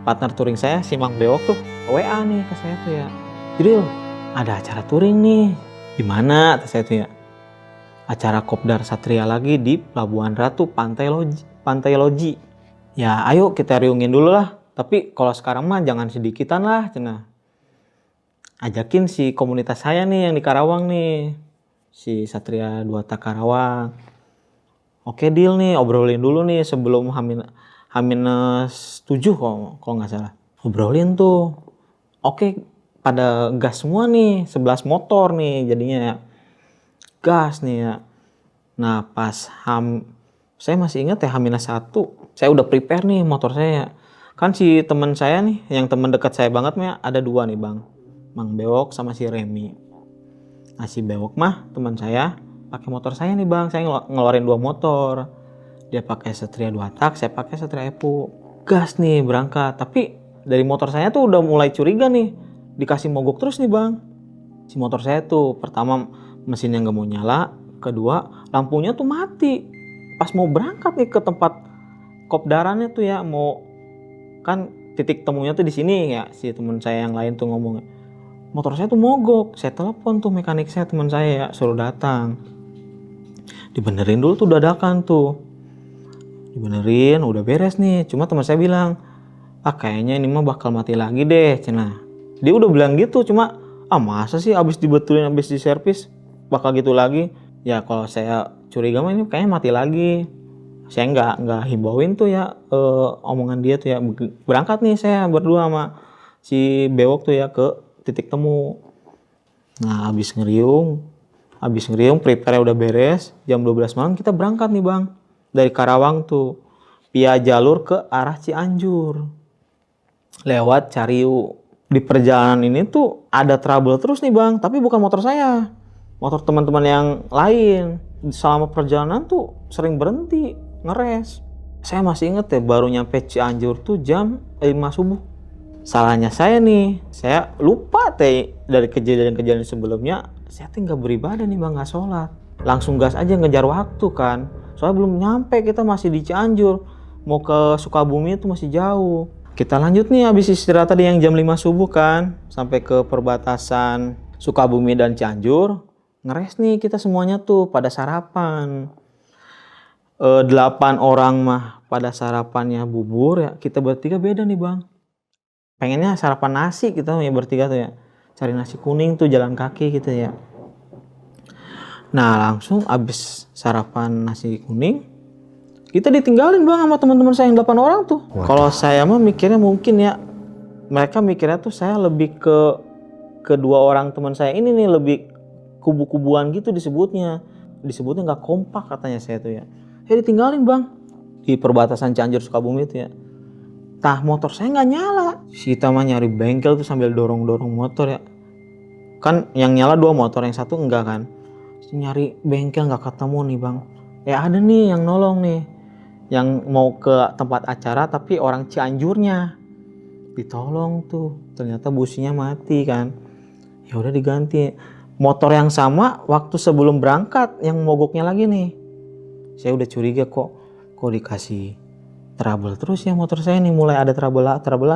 Speaker 1: Partner touring saya si Mang Beok tuh WA nih ke saya tuh ya, Jril ada acara touring nih. Di mana? Kata saya tuh ya, acara Kopdar Satria lagi di Pelabuhan Ratu Pantai Loji. Ya ayo kita riungin dulu lah. Tapi kalau sekarang mah jangan sedikitan lah, cenah. Ajakin si komunitas saya nih yang di Karawang nih, si Satria Duata Karawang. Oke deal nih, obrolin dulu nih sebelum H-7 kalau nggak salah. Obrolin tuh. Oke, pada gas semua nih, 11 motor nih jadinya ya. Gas nih ya. Nah pas saya masih ingat ya H-1, saya udah prepare nih motor saya. Kan si teman saya nih, yang teman dekat saya banget mah ada dua nih bang, Mang Bewok sama si Remy. Nah si Bewok mah teman saya pakai motor saya nih bang, saya ngeluarin 2 motor. Dia pakai Satria 2 tak, saya pakai Satria Evo. gas nih berangkat. Tapi dari motor saya tuh udah mulai curiga nih, dikasih mogok terus nih bang. Si motor saya tuh pertama mesinnya nggak mau nyala, kedua lampunya tuh mati. Pas mau berangkat nih ke tempat kopdarannya tuh ya, mau kan titik temunya tuh di sini ya, si teman saya yang lain tuh ngomong, motor saya tuh mogok. Saya telepon tuh mekanik saya, teman saya ya, suruh datang. Dibenerin dulu tuh dadakan tuh. Dibenerin, udah beres nih. Cuma teman saya bilang, kayaknya ini mah bakal mati lagi deh, cenah. Dia udah bilang gitu, cuma masa sih abis dibetulin, abis diservis bakal gitu lagi. Ya kalau saya curiga mah ini kayaknya mati lagi. Saya nggak himbauin tuh ya omongan dia tuh ya. Berangkat nih saya berdua sama si bewok tuh ya ke titik temu. Nah abis ngeriung prepare udah beres, jam 12 malam kita berangkat nih bang. Dari Karawang tuh via jalur ke arah Cianjur lewat Cariu. Di perjalanan ini tuh ada trouble terus nih bang, tapi bukan motor saya, motor teman-teman yang lain. Selama perjalanan tuh sering berhenti ngeres. Saya masih inget ya, baru nyampe Cianjur tuh jam 5 subuh. Salahnya saya nih, saya lupa dari kejadian-kejadian sebelumnya. Saya tuh nggak beribadah nih bang, nggak sholat, langsung gas aja ngejar waktu kan. Soalnya belum nyampe, kita masih di Cianjur, mau ke Sukabumi itu masih jauh. Kita lanjut nih habis istirahat tadi yang jam 5 subuh kan, sampai ke perbatasan Sukabumi dan Cianjur. Ngeres nih kita semuanya tuh pada sarapan. 8 orang mah pada sarapannya bubur ya, kita bertiga beda nih bang. Pengennya sarapan nasi kita ya bertiga tuh ya, cari nasi kuning tuh jalan kaki gitu ya. Nah langsung abis sarapan nasi kuning, kita ditinggalin bang sama teman-teman saya yang 8 orang tuh. Kalau saya mah mikirnya mungkin ya, mereka mikirnya tuh saya lebih ke kedua orang teman saya ini nih, lebih kubu-kubuan gitu disebutnya nggak kompak katanya saya tuh ya. Saya ditinggalin bang di perbatasan Cianjur Sukabumi itu ya. Tah motor saya nggak nyala. Si kita mah nyari bengkel tuh sambil dorong-dorong motor ya. Kan yang nyala 2 motor, yang satu enggak kan. Nyari bengkel nggak ketemu nih bang. Ya ada nih yang nolong nih, yang mau ke tempat acara tapi orang Cianjurnya. Ditolong tuh, ternyata businya mati kan. Ya udah diganti. Motor yang sama waktu sebelum berangkat yang mogoknya lagi nih. Saya udah curiga kok dikasih trouble terus ya motor saya nih, mulai ada trouble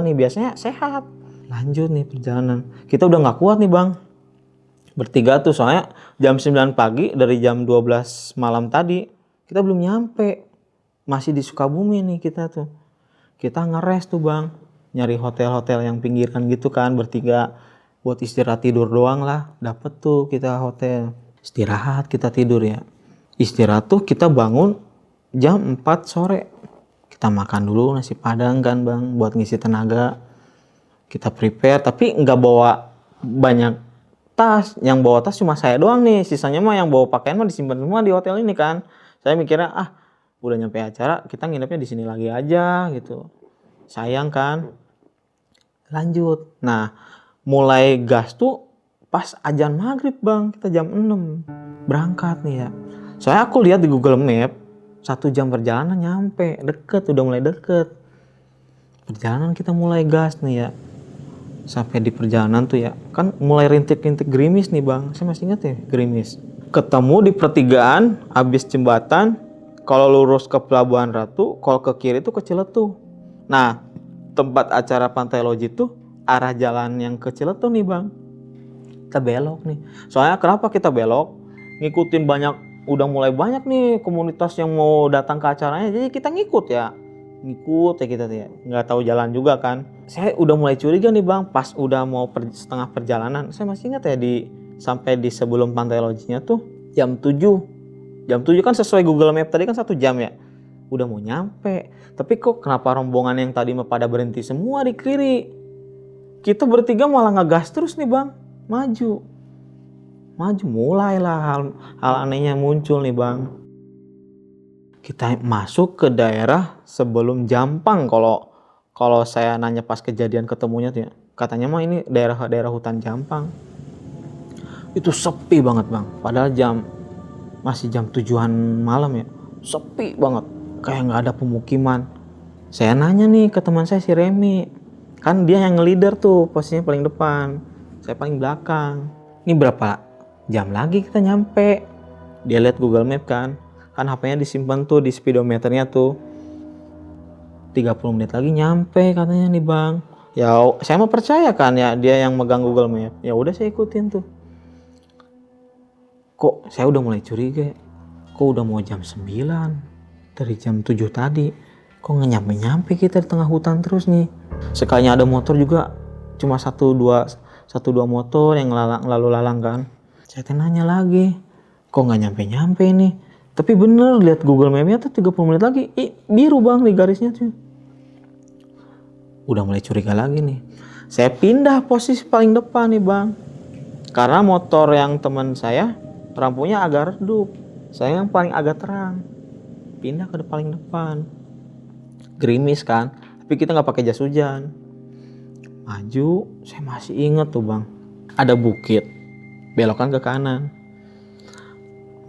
Speaker 1: nih. Biasanya sehat. Lanjut nih perjalanan. Kita udah nggak kuat nih bang, bertiga tuh, soalnya jam 9 pagi dari jam 12 malam tadi kita belum nyampe, masih di Sukabumi nih kita tuh. Kita ngeres tuh bang, nyari hotel-hotel yang pinggiran gitu kan bertiga, buat istirahat tidur doang lah. Dapet tuh kita hotel, istirahat, kita tidur ya. Istirahat tuh kita bangun jam 4 sore. Kita makan dulu nasi padang kan bang, buat ngisi tenaga. Kita prepare tapi nggak bawa banyak tas, yang bawa tas cuma saya doang nih, sisanya mah yang bawa pakaian mah disimpan semua di hotel ini kan. Saya mikirnya udah nyampe acara kita nginepnya di sini lagi aja gitu, sayang kan. Lanjut, nah mulai gas tuh pas azan maghrib bang, kita jam 6 berangkat nih ya. Soalnya aku lihat di Google Map 1 jam perjalanan nyampe, udah mulai deket. Perjalanan kita mulai gas nih ya. Sampai di perjalanan tuh ya, kan mulai rintik-rintik gerimis nih bang. Saya masih ingat ya, gerimis. Ketemu di pertigaan, habis jembatan. Kalau lurus ke Pelabuhan Ratu, kalau ke kiri tuh ke Ciletuh. Nah, tempat acara Pantai Loji tuh arah jalan yang ke Ciletuh nih bang. Kita belok nih. Soalnya kenapa kita belok? Ngikutin udah mulai banyak nih komunitas yang mau datang ke acaranya. Jadi kita ngikut ya kita tuh ya, nggak tahu jalan juga kan. Saya udah mulai curiga nih bang, pas udah mau setengah perjalanan. Saya masih ingat ya, sampai di sebelum Pantai Lojinya tuh jam 7 kan sesuai Google Map tadi kan 1 jam ya, udah mau nyampe. Tapi kok kenapa rombongan yang tadi pada berhenti semua di kiri, kita bertiga malah ngegas terus nih bang, maju. Mulailah hal anehnya muncul nih bang. Kita masuk ke daerah sebelum Jampang. Kalau saya nanya pas kejadian ketemunya tuh ya, katanya mah ini daerah hutan Jampang. Itu sepi banget bang, padahal masih jam 7-an malam ya. Sepi banget, kayak nggak ada pemukiman. Saya nanya nih ke teman saya si Remi, kan dia yang nge-leader tuh, posisinya paling depan, saya paling belakang. Ini berapa jam lagi kita nyampe? Dia lihat Google Map kan HP-nya disimpan tuh di speedometernya tuh. 30 menit lagi nyampe katanya nih bang. Ya saya mau percaya kan ya, dia yang megang Google Map. Ya udah saya ikutin tuh. Kok saya udah mulai curiga, kok udah mau jam 9 dari jam 7 tadi, kok nggak nyampe-nyampe kita di tengah hutan terus nih. Sekalinya ada motor juga cuma satu dua motor yang lalu lalang kan. Saya nanya lagi, kok nggak nyampe-nyampe nih. Tapi bener lihat Google Map-nya tuh 30 menit lagi biru bang di garisnya tuh. Udah mulai curiga lagi nih. Saya pindah posisi paling depan nih bang, karena motor yang teman saya lampunya agak redup, saya yang paling agak terang. Pindah ke paling depan. Gerimis kan, tapi kita nggak pakai jas hujan. Maju, saya masih inget tuh bang, ada bukit, belokan ke kanan.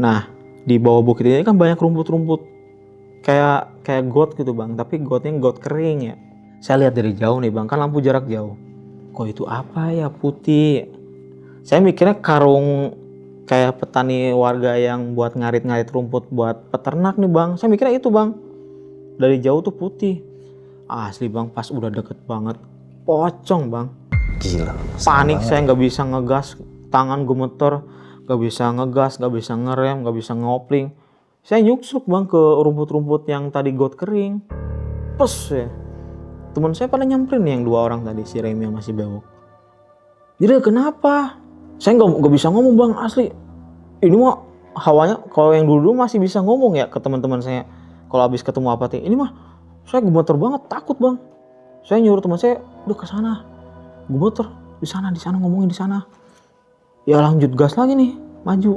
Speaker 1: Nah di bawah bukit ini kan banyak rumput-rumput, kayak got gitu bang, tapi gotnya got kering ya. Saya lihat dari jauh nih bang, kan lampu jarak jauh. Kok itu apa ya putih? Saya mikirnya karung kayak petani warga yang buat ngarit-ngarit rumput buat peternak nih bang. Saya mikirnya itu bang. Dari jauh tuh putih. Asli bang, pas udah deket banget, pocong bang.
Speaker 2: Gila.
Speaker 1: Panik saya nggak bisa ngegas, tangan gemeter, nggak bisa ngegas, nggak bisa ngerem, nggak bisa ngopling. Saya nyuksuk bang ke rumput-rumput yang tadi got kering. Pes ya. Teman saya pada nyamperin yang 2 orang tadi, si Remi sama si Bewok. Jadi kenapa? Saya nggak bisa ngomong bang, asli. Ini mah hawanya, kalau yang dulu masih bisa ngomong ya ke teman-teman saya. Kalau habis ketemu apa teh, ini mah saya gemeter banget, takut bang. Saya nyuruh teman saya, udah ke sana, gemeter di sana ngomongin di sana. Ya lanjut gas lagi nih, maju.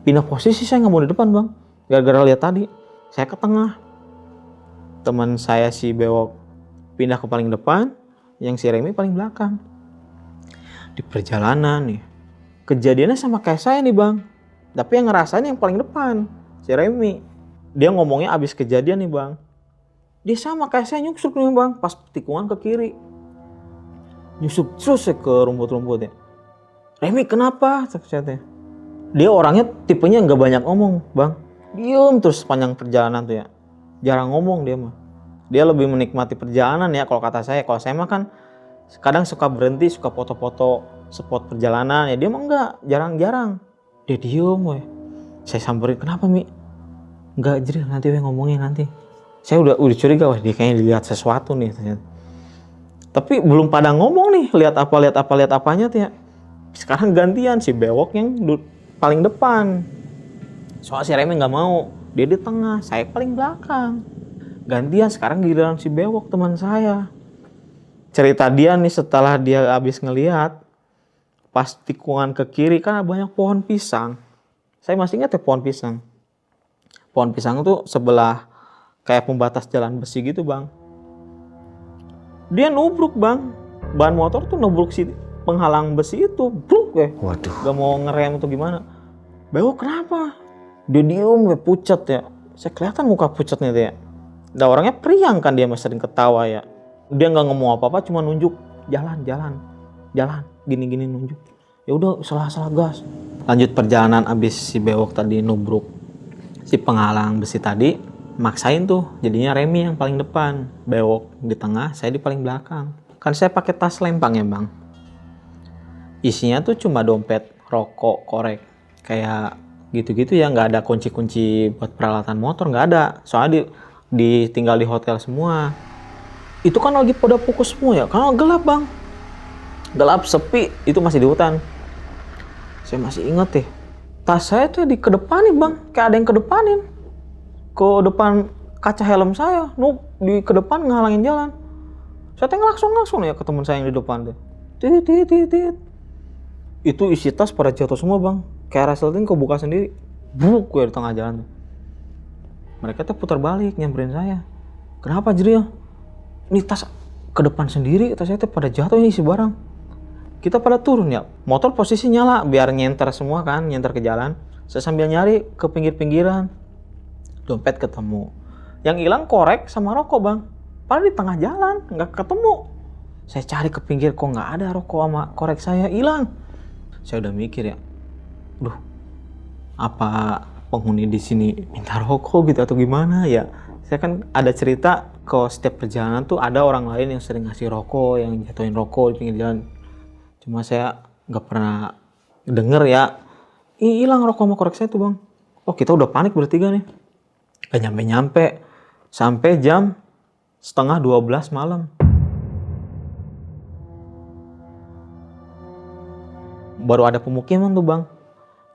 Speaker 1: Pindah posisi, saya nggak mau di depan bang, gara-gara lihat tadi. Saya ke tengah. Teman saya si Bewok pindah ke paling depan, yang si Remi paling belakang. Di perjalanan nih, kejadiannya sama kayak saya nih bang, tapi yang ngerasain yang paling depan, si Remi. Dia ngomongnya abis kejadian nih bang, dia sama kayak saya nyusuk nih bang, pas tikungan ke kiri, nyusuk terus ke rumput-rumput ya. Remi kenapa? Dia orangnya tipenya nggak banyak ngomong bang, diem terus sepanjang perjalanan tuh ya, jarang ngomong dia mah. Dia lebih menikmati perjalanan ya kalau kata saya. Kalau saya mah kan kadang suka berhenti, suka foto-foto spot perjalanan ya, dia mah enggak, jarang-jarang. Dia diem weh. Saya samperin, kenapa Mi? Enggak jadi nanti weh ngomongin nanti. Saya udah curiga, wah dia kayaknya dilihat sesuatu nih ternyata. Tapi belum pada ngomong nih, lihat apanya tuh ya. Sekarang gantian si Bewok yang paling depan. Soal si Remi nggak mau, dia di tengah, saya paling belakang. Gantian sekarang giliran si Bewok teman saya. Cerita dia nih setelah dia habis ngelihat, pas tikungan ke kiri kan banyak pohon pisang. Saya masih ingat ya pohon pisang. Pohon pisang itu sebelah kayak pembatas jalan besi gitu bang. Dia nubruk bang, ban motor tuh nubruk si penghalang besi itu, bruk ya.
Speaker 2: Waduh.
Speaker 1: Gak mau ngerem atau gimana. Bewok kenapa? Dia diem ya, pucat ya. Saya kelihatan muka pucatnya dia. Dan orangnya periang kan, dia masih sering ketawa ya. Dia nggak ngomong apa-apa, cuma nunjuk jalan, gini nunjuk. Ya udah salah gas. Lanjut perjalanan abis si Bewok tadi nubruk si penghalang besi tadi, maksain tuh jadinya Remi yang paling depan, Bewok di tengah, saya di paling belakang. Kan saya pakai tas lempang ya bang. Isinya tuh cuma dompet, rokok, korek, kayak gitu-gitu ya, nggak ada kunci-kunci buat peralatan motor, nggak ada. Soalnya ditinggal di hotel semua. Itu kan lagi pada fokus semua ya, karena gelap bang, gelap sepi, itu masih di hutan. Saya masih ingat deh, tas saya tuh di kedepanin bang, kayak ada yang kedepanin, ke depan kaca helm saya, di kedepan ngehalangin jalan. Saya tengok langsung ya ke teman saya yang di depan deh, tit. Itu isi tas pada jatuh semua bang, kayak resleting kebuka sendiri, bruk gue di tengah jalan tuh. Mereka tuh putar balik nyamperin saya. Kenapa Jril? Ini tas ke depan sendiri, tas saya tuh pada jatuh, ini isi barang. Kita pada turun ya, motor posisi nyala biar nyenter semua kan, nyenter ke jalan. Saya sambil nyari ke pinggir-pinggiran, dompet ketemu. Yang hilang korek sama rokok bang. Padahal di tengah jalan, nggak ketemu. Saya cari ke pinggir, kok nggak ada rokok sama korek saya, hilang. Saya udah mikir ya, duh, apa penghuni di sini minta rokok gitu atau gimana ya. Saya kan ada cerita kalau setiap perjalanan tuh ada orang lain yang sering ngasih rokok, yang jatuhin rokok di pinggir jalan. Cuma saya nggak pernah denger ya, hilang rokok sama korek saya tuh bang. Oh kita udah panik bertiga nih. Gak nyampe-nyampe, sampai jam 11:30 malam. Baru ada pemukiman tuh bang.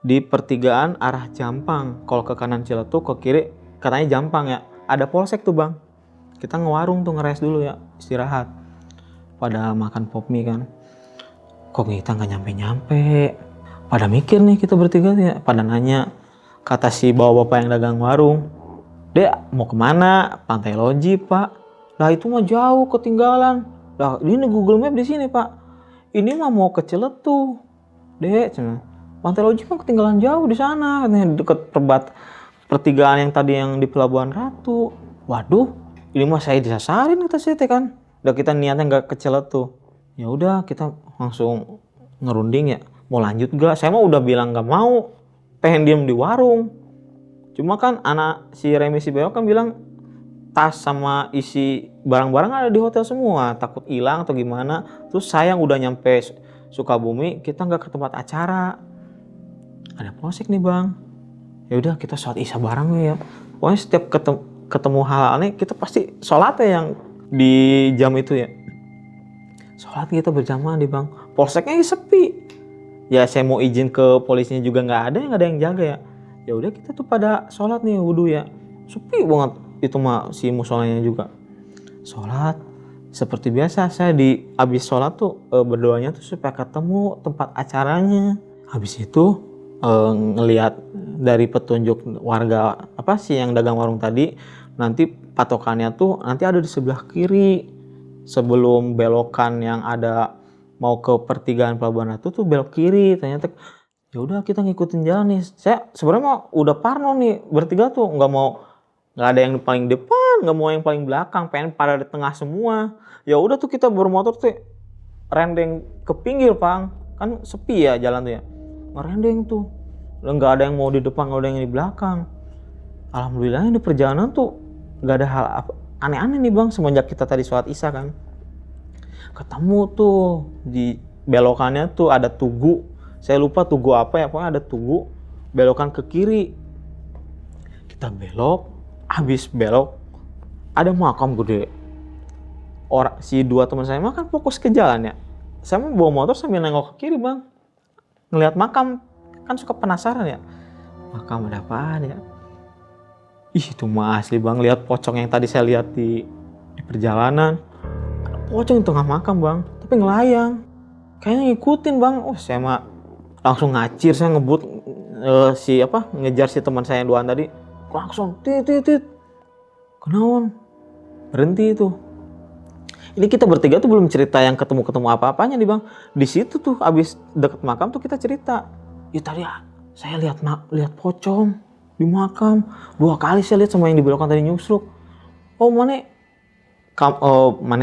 Speaker 1: Di pertigaan arah Jampang. Kalau ke kanan Ciletuh, ke kiri katanya Jampang ya. Ada polsek tuh bang. Kita ngewarung tuh, ngeres dulu ya, istirahat. Pada makan pop mie kan. Kok kita nggak nyampe-nyampe. Pada mikir nih kita bertiga ya. Pada nanya. Kata si bapak yang dagang warung. Dek mau kemana? Pantai Loji pak. Lah itu mah jauh, ketinggalan. Lah ini Google Map di sini pak. Ini mah mau ke Ciletuh. Dek, Pantai Loji kan ketinggalan jauh di sana, katanya deket pertigaan yang tadi yang di Pelabuhan Ratu. Waduh, ini mah saya disasarin kata saya kan. Udah kita niatnya nggak ke Ciletuh. Ya udah kita langsung ngerunding ya. Mau lanjut gak? Saya mah udah bilang nggak mau, pengen diem di warung. Cuma kan anak si Remi si Beo kan bilang tas sama isi barang-barang ada di hotel semua, takut hilang atau gimana. Terus saya yang udah nyampe Sukabumi, kita nggak ke tempat acara. Ada polsek nih bang. Ya udah kita sholat isya bareng ya. Pokoknya setiap ketemu hal nih kita pasti sholat ya yang di jam itu ya. Sholat kita berjamaah nih bang. Polseknya sepi. Ya saya mau izin ke polisinya juga nggak ada yang jaga ya. Ya udah kita tuh pada sholat nih wudhu ya. Sepi banget itu mah si musolanya juga. Sholat. Seperti biasa saya abis sholat tuh berdoanya tuh supaya ketemu tempat acaranya. Habis itu ngelihat dari petunjuk warga apa sih yang dagang warung tadi, nanti patokannya tuh nanti ada di sebelah kiri sebelum belokan yang ada mau ke pertigaan Pelabuhan Ratu tuh belok kiri. Ternyata ya udah kita ngikutin jalan nih. Saya sebenarnya udah parno nih bertiga tuh nggak ada yang paling depan, nggak mau yang paling belakang, pengen pada di tengah semua. Ya udah tuh kita bermotor tuh rendeng ke pinggir pang, kan sepi ya jalan tuh ya, ngerendeng tuh, nggak ada yang mau di depan, nggak ada yang di belakang. Alhamdulillah di perjalanan tuh nggak ada hal aneh-aneh nih bang semenjak kita tadi sholat isya kan. Ketemu tuh di belokannya tuh ada tugu, saya lupa tugu apa ya, pokoknya ada tugu belokan ke kiri. Kita belok. Habis belok ada makam gede. Si dua teman saya mah kan fokus ke jalan ya. Saya mau bawa motor sambil nengok ke kiri bang. Ngelihat makam kan suka penasaran ya. Makam ada apaan ya? Ih itu mah asli bang. Lihat pocong yang tadi saya lihat di perjalanan. Ada pocong di tengah makam bang. Tapi ngelayang. Kayaknya ngikutin bang. Oh saya mah langsung ngacir, saya ngebut ngejar si teman saya yang duaan tadi. Langsung tit kenaon berhenti itu. Ini kita bertiga tuh belum cerita yang ketemu apa-apanya nih bang. Di situ tuh abis deket makam tuh kita cerita. Ya tadi saya lihat pocong di makam 2 kali, saya lihat sama yang di belokan tadi nyusruk. Oh mana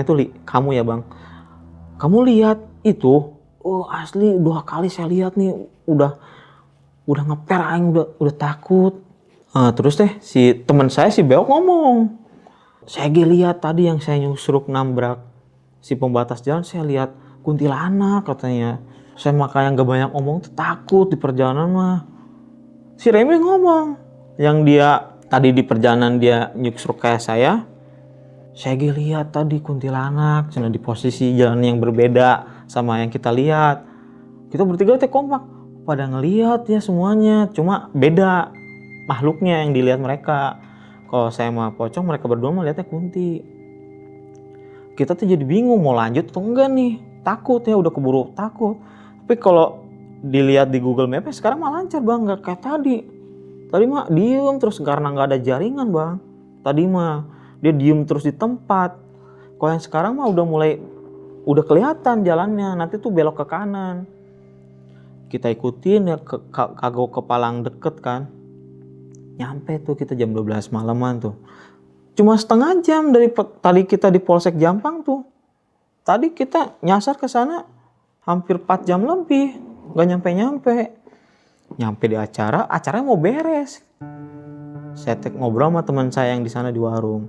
Speaker 1: tuh kamu ya bang. Kamu lihat itu? Oh asli 2 kali saya lihat nih, udah ngeper aing, udah takut. Terus deh si teman saya si Beok ngomong, saya lihat tadi yang saya nyusruk nabrak si pembatas jalan, saya lihat kuntilanak katanya. Saya makanya nggak banyak ngomong tuh, takut di perjalanan mah. Si Remy ngomong, yang dia tadi di perjalanan dia nyusruk kayak saya lihat tadi kuntilanak cina di posisi jalan yang berbeda sama yang kita lihat. Kita bertiga teh kompak pada ngelihat ya semuanya, cuma beda makhluknya yang dilihat mereka. Kalau saya mah pocong, mereka berdua melihatnya kunti. Kita tuh jadi bingung mau lanjut atau enggak nih, takut ya, udah keburu takut. Tapi kalau dilihat di Google Maps sekarang mah lancar bang, nggak kayak tadi mah diem terus karena nggak ada jaringan bang. Tadi mah dia diem terus di tempat. Kalau yang sekarang mah udah kelihatan jalannya, nanti tuh belok ke kanan. Kita ikutin ya kagok ke Palang deket kan. Nyampe tuh kita jam 12 malaman tuh. cuma setengah jam dari tadi kita di Polsek Jampang tuh. Tadi kita nyasar ke sana hampir 4 jam lebih, nggak nyampe-nyampe. Nyampe di acaranya mau beres. Saya ngobrol sama teman saya yang di sana di warung.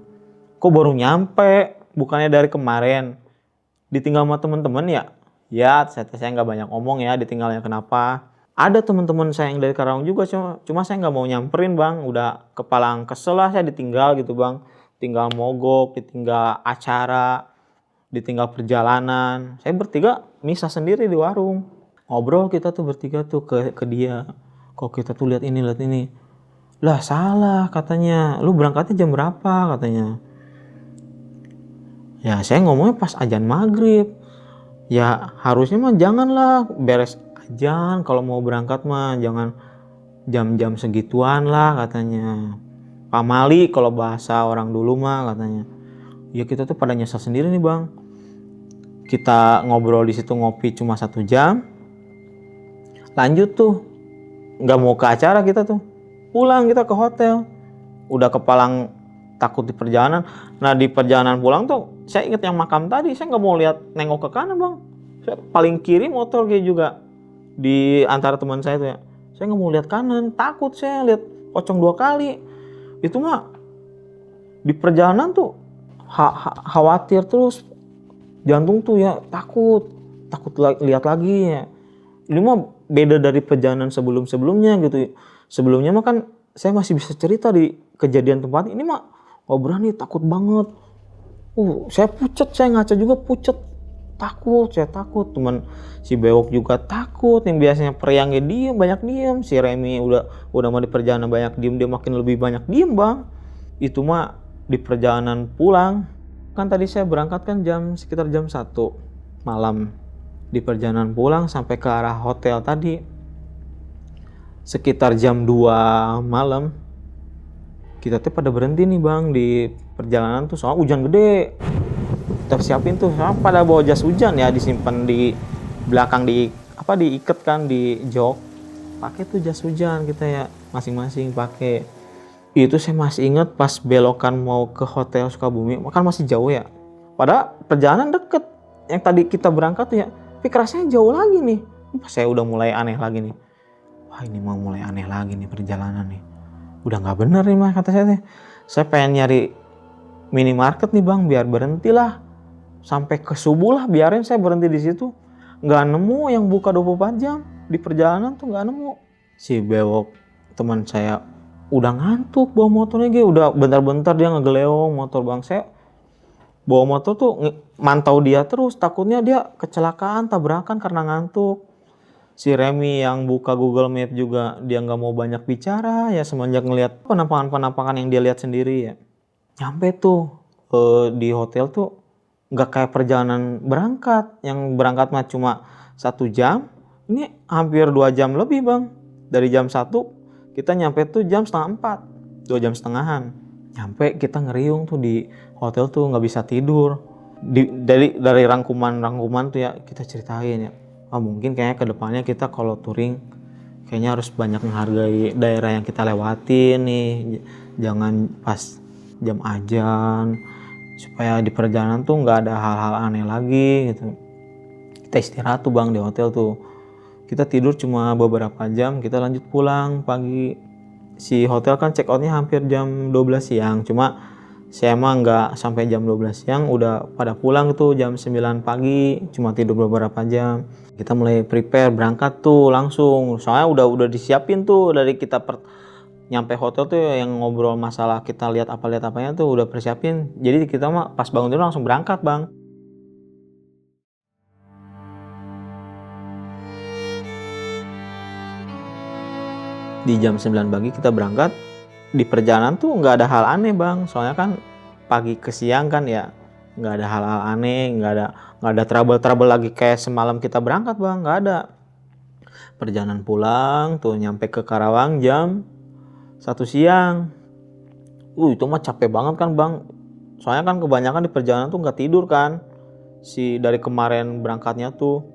Speaker 1: Kok baru nyampe? Bukannya dari kemarin? Ditinggal sama teman-teman ya? Ya, saya nggak banyak ngomong ya, ditinggalnya kenapa. Ada teman-teman saya yang dari Karawang juga, cuma saya nggak mau nyamperin bang. Udah kepalang kesel lah saya ditinggal gitu bang. Tinggal mogok, ditinggal acara, ditinggal perjalanan. Saya bertiga misah sendiri di warung. Ngobrol kita tuh bertiga tuh ke dia. Kok kita tuh lihat ini. Lah salah katanya. Lu berangkatnya jam berapa katanya. Ya saya ngomongnya pas azan maghrib. Ya harusnya mah janganlah beres azan kalau mau berangkat mah jangan jam-jam segituan lah katanya. Pamali kalau bahasa orang dulu mah katanya. Ya kita tuh pada nyesal sendiri nih bang. Kita ngobrol di situ ngopi cuma 1 jam. Lanjut tuh nggak mau ke acara kita tuh. Pulang kita ke hotel. Udah kepalang takut di perjalanan. Nah di perjalanan pulang tuh saya ingat yang makam tadi. Saya nggak mau lihat nengok ke kanan bang. Saya paling kiri motor kayak juga di antara teman saya tuh ya. Saya nggak mau lihat kanan, takut saya lihat pocong 2 kali. Itu mah di perjalanan tuh khawatir terus, jantung tuh ya takut lihat lagi ya. Ini mah beda dari perjalanan sebelumnya gitu. Sebelumnya mah kan saya masih bisa cerita di kejadian tempat ini mah nggak berani, takut banget. Saya pucet, saya ngaca juga pucet. Saya takut. Teman si Bewok juga takut. Yang biasanya periangnya diem, banyak diem. Si Remi udah mau di perjalanan banyak diem, dia makin lebih banyak diem bang. Itu mah di perjalanan pulang. Kan tadi saya berangkat kan sekitar jam 1 malam. Di perjalanan pulang sampai ke arah hotel tadi sekitar jam 2 malam. Kita tuh pada berhenti nih bang di perjalanan tuh soal hujan gede. Kita siapin tuh pada bawa jas hujan ya, disimpan di belakang diikat kan di jok. Pakai tuh jas hujan kita ya masing-masing pakai. Itu saya masih ingat pas belokan mau ke hotel Sukabumi, kan masih jauh ya. Padahal perjalanan deket. Yang tadi kita berangkat tuh ya, tapi kerasanya jauh lagi nih. Pas saya udah mulai aneh lagi nih. Wah ini mau mulai aneh lagi nih perjalanan nih. Udah nggak bener nih mah kata saya teh. Saya pengen nyari minimarket nih bang biar berhenti lah. Sampai ke subuh lah biarin saya berhenti di situ. Nggak nemu yang buka 24 jam. Di perjalanan tuh nggak nemu. Si Bewok teman saya udah ngantuk bawa motornya gitu. Udah bentar-bentar dia ngegeleong motor bang. Saya bawa motor tuh mantau dia terus. Takutnya dia kecelakaan, tabrakan karena ngantuk. Si Remi yang buka Google Map juga dia nggak mau banyak bicara ya semenjak ngelihat penampakan-penampakan yang dia lihat sendiri ya. Nyampe tuh di hotel tuh nggak kayak perjalanan berangkat. Yang berangkat mah cuma 1 jam. Ini hampir 2 jam lebih bang. Dari jam 1 kita nyampe tuh jam 3:30. 2 jam setengahan. Nyampe kita ngeriung tuh di hotel tuh nggak bisa tidur. Dari rangkuman tuh ya kita ceritain ya. Mungkin kayaknya kedepannya kita kalau touring kayaknya harus banyak menghargai daerah yang kita lewatin nih. Jangan pas jam azan. Supaya di perjalanan tuh nggak ada hal-hal aneh lagi gitu. Kita istirahat tuh bang di hotel tuh. Kita tidur cuma beberapa jam, kita lanjut pulang pagi. Si hotel kan check outnya hampir jam 12 siang. Cuma saya emang nggak sampai jam 12 siang, udah pada pulang tuh jam 9 pagi. Cuma tidur beberapa jam. Kita mulai prepare berangkat tuh langsung. Soalnya udah disiapin tuh dari kita nyampe hotel tuh yang ngobrol masalah kita lihat apanya tuh udah persiapin. Jadi kita mah pas bangun tidur langsung berangkat bang. Di jam 9 pagi kita berangkat. Di perjalanan tuh nggak ada hal aneh bang. Soalnya kan pagi ke siang kan ya nggak ada hal-hal aneh, nggak ada trouble lagi kayak semalam kita berangkat bang, nggak ada. Perjalanan pulang tuh nyampe ke Karawang jam 1 siang. Itu mah capek banget kan bang. Soalnya kan kebanyakan di perjalanan tuh nggak tidur kan. Dari kemarin berangkatnya tuh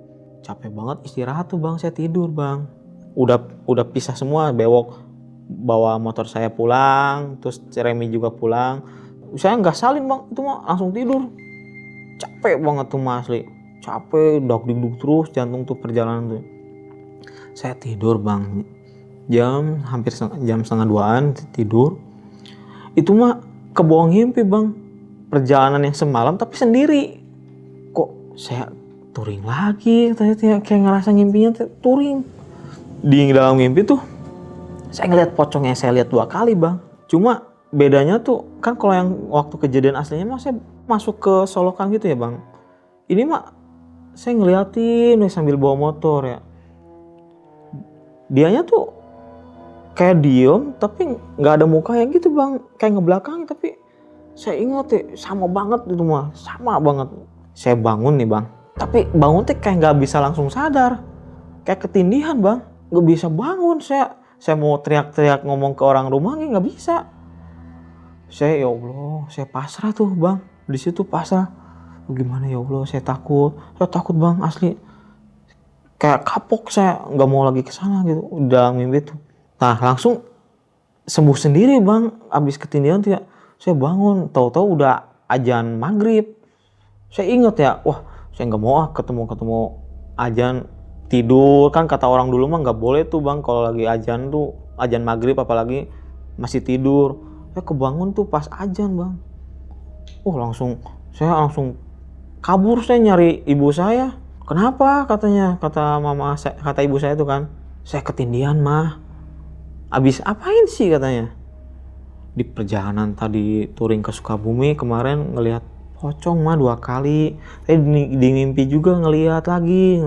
Speaker 1: capek banget istirahat tuh bang, saya tidur bang. Udah pisah semua, Bewok bawa motor saya pulang, terus Remi juga pulang. Saya nggak salin bang, itu mah langsung tidur. Capek banget tuh mas asli. Capek, dok terus jantung tuh perjalanan tuh. Saya tidur bang, jam setengah 2-an tidur. Itu mah kebawa ngimpi bang, perjalanan yang semalam tapi sendiri. Kok saya touring lagi, kayak ngerasa ngimpinya touring. Di dalam mimpi tuh saya ngeliat pocong yang saya lihat 2 kali bang. Cuma bedanya tuh kan kalau yang waktu kejadian aslinya mah saya masuk ke solokan gitu ya bang. Ini mah saya ngeliatin sambil bawa motor ya. Dianya tuh kayak diem tapi nggak ada mukanya gitu bang, kayak ngebelakangin. Tapi saya ingat ya sama banget itu mah, sama banget. Saya bangun nih bang, tapi bangun tuh kayak nggak bisa langsung sadar, kayak ketindihan bang, nggak bisa bangun. Saya mau teriak-teriak ngomong ke orang rumah nggak bisa. Saya ya Allah, saya pasrah tuh bang, di situ pasrah. Gimana ya Allah, saya takut bang asli. Kayak kapok, saya nggak mau lagi kesana gitu udah mimpi tuh. Nah langsung sembuh sendiri bang, abis ketindihan tuh ya. Saya bangun, tahu-tahu udah azan maghrib. Saya ingat ya, wah saya nggak mau ketemu azan, tidur. Kan kata orang dulu mah nggak boleh tuh bang kalau lagi azan tuh, azan maghrib apalagi masih tidur. Saya kebangun tuh pas azan bang. Saya langsung kabur, saya nyari ibu saya. Kenapa katanya, kata ibu saya tuh kan, saya ketindihan mah. Abis apain sih katanya. Di perjalanan tadi touring ke Sukabumi kemarin ngelihat pocong mah 2 kali. Saya di mimpi juga ngelihat lagi.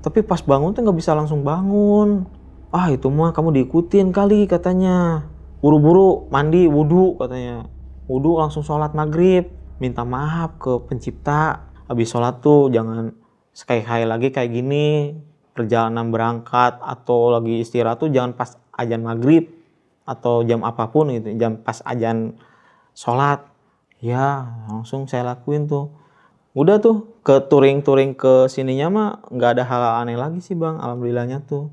Speaker 1: Tapi pas bangun tuh nggak bisa langsung bangun. Ah itu mah kamu diikutin kali katanya. Buru-buru mandi wudhu katanya. Wudhu langsung sholat maghrib. Minta maaf ke pencipta. Habis sholat tuh jangan sekali-kali lagi kayak gini. Perjalanan berangkat atau lagi istirahat tuh jangan pas azan maghrib atau jam apapun gitu, jam pas azan sholat. Ya langsung saya lakuin tuh. Udah tuh ke touring ke sininya mah nggak ada hal aneh lagi sih bang, alhamdulillahnya tuh.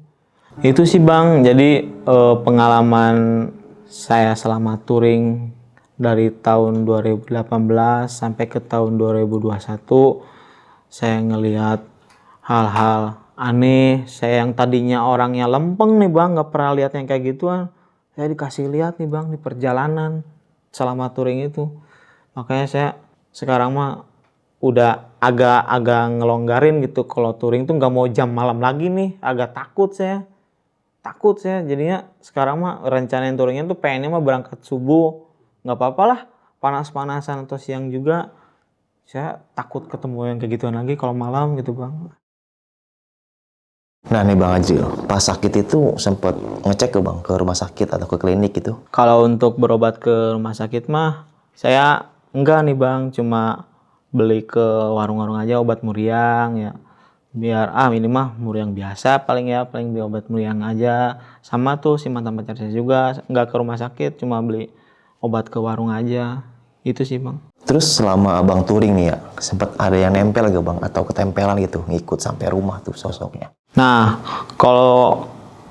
Speaker 1: Itu sih bang, jadi pengalaman saya selama touring dari tahun 2018 sampai ke tahun 2021, saya ngelihat hal-hal aneh. Saya yang tadinya orangnya lempeng nih bang, nggak pernah lihat yang kayak gituan, saya dikasih lihat nih bang di perjalanan selama touring itu. Makanya saya sekarang mah udah agak ngelonggarin gitu. Kalau touring tuh nggak mau jam malam lagi nih, agak takut saya. Jadinya sekarang mah rencanain touringnya tuh pengennya mah berangkat subuh. Nggak apa-apa lah, panas-panasan atau siang juga. Saya takut ketemu yang kayak gituan lagi kalau malam gitu bang.
Speaker 2: Nah nih Bang Ajil, pas sakit itu sempat ngecek ke Bang ke rumah sakit atau ke klinik gitu?
Speaker 1: Kalau untuk berobat ke rumah sakit mah saya enggak nih bang, cuma beli ke warung-warung aja obat muriang ya. Biar ini mah muriang biasa paling beli obat muriang aja. Sama tuh si mantan pacar saya juga enggak ke rumah sakit, cuma beli obat ke warung aja. Itu sih bang.
Speaker 2: Terus selama Abang touring nih ya, sempat ada yang nempel gak Bang? Atau ketempelan gitu, ngikut sampai rumah tuh sosoknya?
Speaker 1: Nah, kalau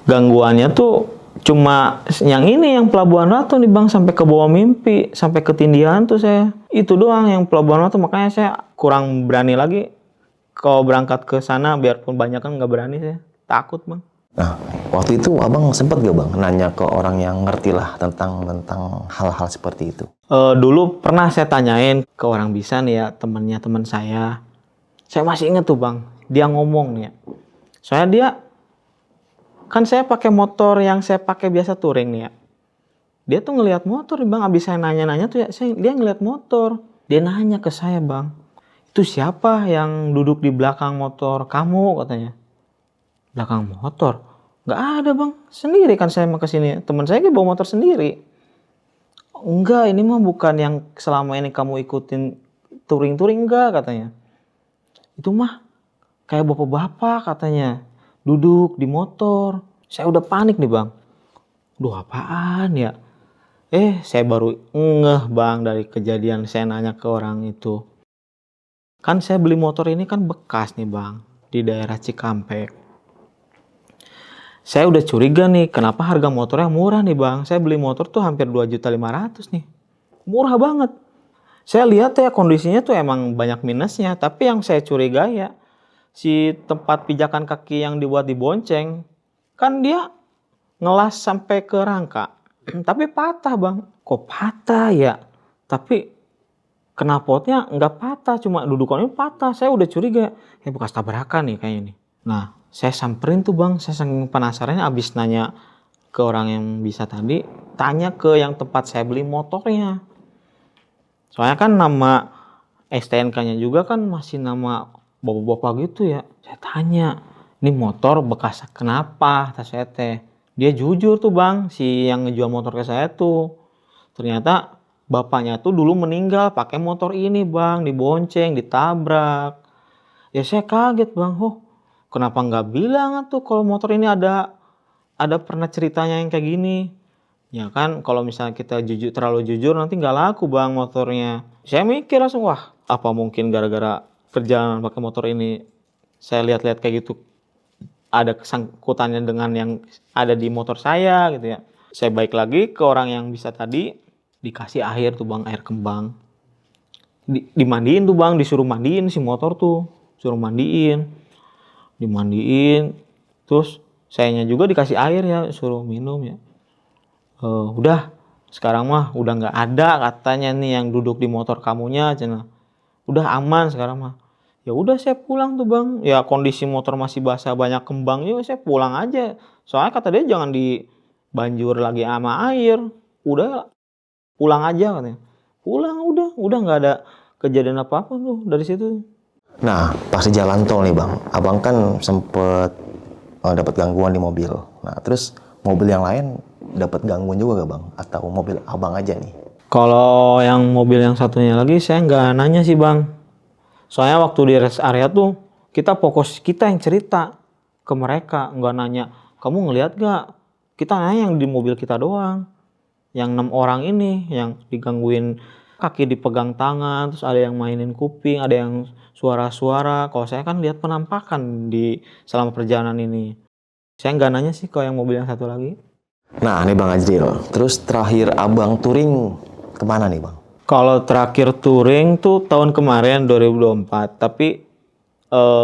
Speaker 1: gangguannya tuh cuma yang ini, yang Pelabuhan Ratu nih bang, sampai ke bawah mimpi, sampai ketindihan tuh saya. Itu doang yang Pelabuhan Ratu, makanya saya kurang berani lagi kalau berangkat ke sana, biarpun banyak kan nggak berani saya, takut bang.
Speaker 2: Nah, waktu itu Abang sempat gak Bang nanya ke orang yang ngerti lah tentang hal-hal seperti itu?
Speaker 1: Dulu pernah saya tanyain ke orang bisa nih ya, teman saya. Saya masih inget tuh bang, dia ngomong nih ya. Soalnya dia, kan saya pakai motor yang saya pakai biasa touring nih ya. Dia tuh ngelihat motor bang, abis saya nanya-nanya tuh ya, dia ngelihat motor. Dia nanya ke saya bang, itu siapa yang duduk di belakang motor kamu katanya. Belakang motor? Nggak ada bang, sendiri kan saya mau kesini. Teman saya bawa motor sendiri. Enggak, ini mah bukan yang selama ini kamu ikutin touring enggak katanya. Itu mah kayak bapak-bapak katanya, duduk di motor. Saya udah panik nih bang. Duh apaan ya? Saya baru ngeh bang dari kejadian saya nanya ke orang itu. Kan saya beli motor ini kan bekas nih bang, di daerah Cikampek. Saya udah curiga nih, kenapa harga motornya murah nih bang. Saya beli motor tuh hampir 2.500.000 nih. murah banget. Saya lihat ya kondisinya tuh emang banyak minusnya, tapi yang saya curigai ya si tempat pijakan kaki yang dibuat di bonceng, kan dia ngelas sampai ke rangka, tapi patah bang. Kok patah ya? Tapi knalpotnya nggak patah, cuma dudukannya patah. Saya udah curiga, bekas tabrakan nih kayaknya nih. Nah, saya samperin tuh bang, saya saking penasarannya abis nanya ke orang yang bisa tadi, tanya ke yang tempat saya beli motornya. Soalnya kan nama STNK-nya juga kan masih nama bapak-bapak gitu ya. Saya tanya, ini motor bekas kenapa? Kata saya teh. Dia jujur tuh bang, si yang ngejual motor ke saya tuh. Ternyata bapaknya tuh dulu meninggal pakai motor ini bang, dibonceng, ditabrak. Ya saya kaget bang, kenapa nggak bilang tuh kalau motor ini ada pernah ceritanya yang kayak gini. Ya kan kalau misalnya kita terlalu jujur nanti nggak laku bang motornya. Saya mikir langsung, wah apa mungkin gara-gara perjalanan pakai motor ini saya lihat-lihat kayak gitu ada kesangkutannya dengan yang ada di motor saya gitu ya. Saya balik lagi ke orang yang bisa tadi, dikasih air tuh bang, air kembang. Dimandiin tuh bang, disuruh mandiin si motor tuh, suruh dimandiin. Terus sayanya juga dikasih air ya, suruh minum ya. Udah sekarang mah udah nggak ada katanya nih yang duduk di motor kamunya, cina. Udah aman sekarang mah. Ya udah saya pulang tuh bang. Ya kondisi motor masih basah banyak kembang juga, saya pulang aja. Soalnya kata dia jangan dibanjur lagi sama air. Udah pulang aja katanya. Pulang udah nggak ada kejadian apa-apa tuh dari situ.
Speaker 2: Nah, pas di jalan tol nih bang, abang kan sempet dapat gangguan di mobil. Nah, terus mobil yang lain dapat gangguan juga gak bang? Atau mobil abang aja nih?
Speaker 1: Kalau yang mobil yang satunya lagi saya nggak nanya sih bang. Soalnya waktu di rest area tuh kita fokus kita yang cerita ke mereka, nggak nanya kamu ngelihat gak? Kita nanya yang di mobil kita doang. Yang 6 orang ini yang digangguin kaki dipegang tangan, terus ada yang mainin kuping, ada yang suara-suara. Kalau saya kan lihat penampakan di selama perjalanan ini. Saya nggak nanya sih kalau yang mobil yang satu lagi.
Speaker 2: Nah, nih bang Ajril, terus terakhir abang touring kemana nih bang?
Speaker 1: Kalau terakhir touring tuh tahun kemarin 2024, tapi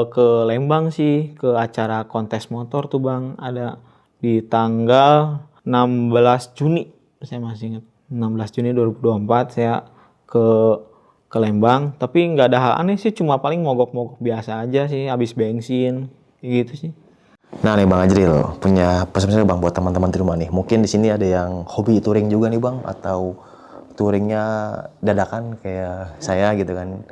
Speaker 1: ke Lembang sih, ke acara kontes motor tuh bang, ada di tanggal 16 Juni, saya masih ingat, 16 Juni 2024 saya ke Lembang, tapi nggak ada hal aneh sih, cuma paling mogok-mogok biasa aja sih, habis bensin, gitu sih.
Speaker 2: Nah nih bang Ajril, punya pesan-pesan bang buat teman-teman di rumah nih. Mungkin di sini ada yang hobi touring juga nih bang, atau touringnya dadakan kayak saya gitu kan.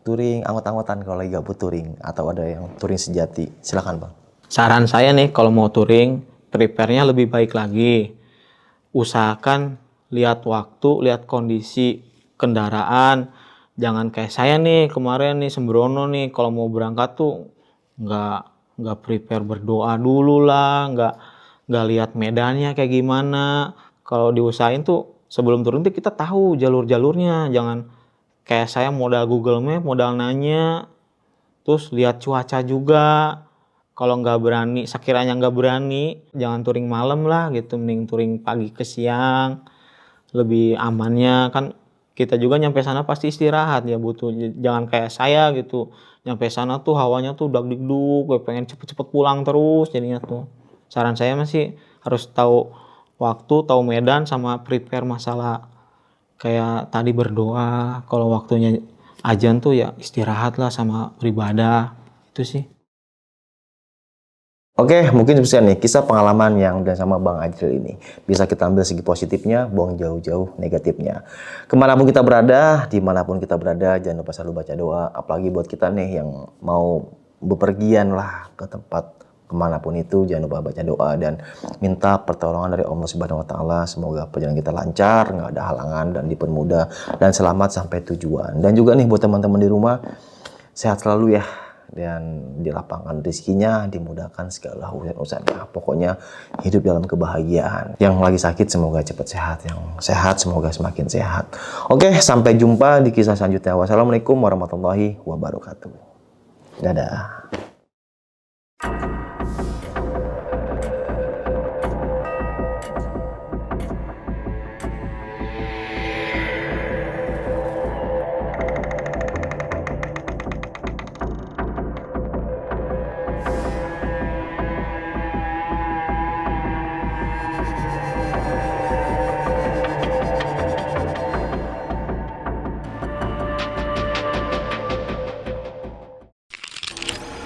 Speaker 2: Touring anggot-anggotan kalau lagi gabut touring, atau ada yang touring sejati. Silakan bang.
Speaker 1: Saran saya nih kalau mau touring, prepare-nya lebih baik lagi. Usahakan lihat waktu, lihat kondisi kendaraan. Jangan kayak saya nih kemarin nih sembrono nih kalau mau berangkat tuh nggak prepare berdoa dulu lah, nggak lihat medannya kayak gimana. Kalau diusahain tuh sebelum turun tuh kita tahu jalur-jalurnya. Jangan kayak saya modal Google Map, modal nanya, terus lihat cuaca juga. Kalau nggak berani, sekiranya nggak berani, jangan touring malam lah gitu. Mending touring pagi ke siang, lebih amannya kan. Kita juga nyampe sana pasti istirahat ya, butuh. Jangan kayak saya gitu, nyampe sana tuh hawanya tuh dag-digdug, gue pengen cepet-cepet pulang terus jadinya tuh. Saran saya masih harus tahu waktu, tahu medan, sama prepare masalah kayak tadi berdoa. Kalau waktunya azan tuh ya istirahat lah sama beribadah, itu sih.
Speaker 2: Oke, mungkin seperti nih kisah pengalaman yang udah sama Bang Ajril ini. Bisa kita ambil segi positifnya, buang jauh-jauh negatifnya. Kemanapun kita berada, dimanapun kita berada, jangan lupa selalu baca doa. Apalagi buat kita nih yang mau bepergian lah ke tempat kemanapun itu, jangan lupa baca doa dan minta pertolongan dari Allah Subhanahu Wa Taala. Semoga perjalanan kita lancar, nggak ada halangan dan dipermudah dan selamat sampai tujuan. Dan juga nih buat teman-teman di rumah, sehat selalu ya. Dan dilapangkan rezekinya, dimudahkan segala urusan-urusannya. Pokoknya hidup dalam kebahagiaan. Yang lagi sakit semoga cepat sehat, yang sehat semoga semakin sehat. Oke, sampai jumpa di kisah selanjutnya. Wassalamualaikum warahmatullahi wabarakatuh. Dadah.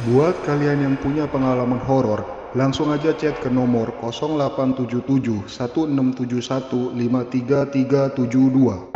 Speaker 3: Buat kalian yang punya pengalaman horor, langsung aja chat ke nomor 0877 1671 53372.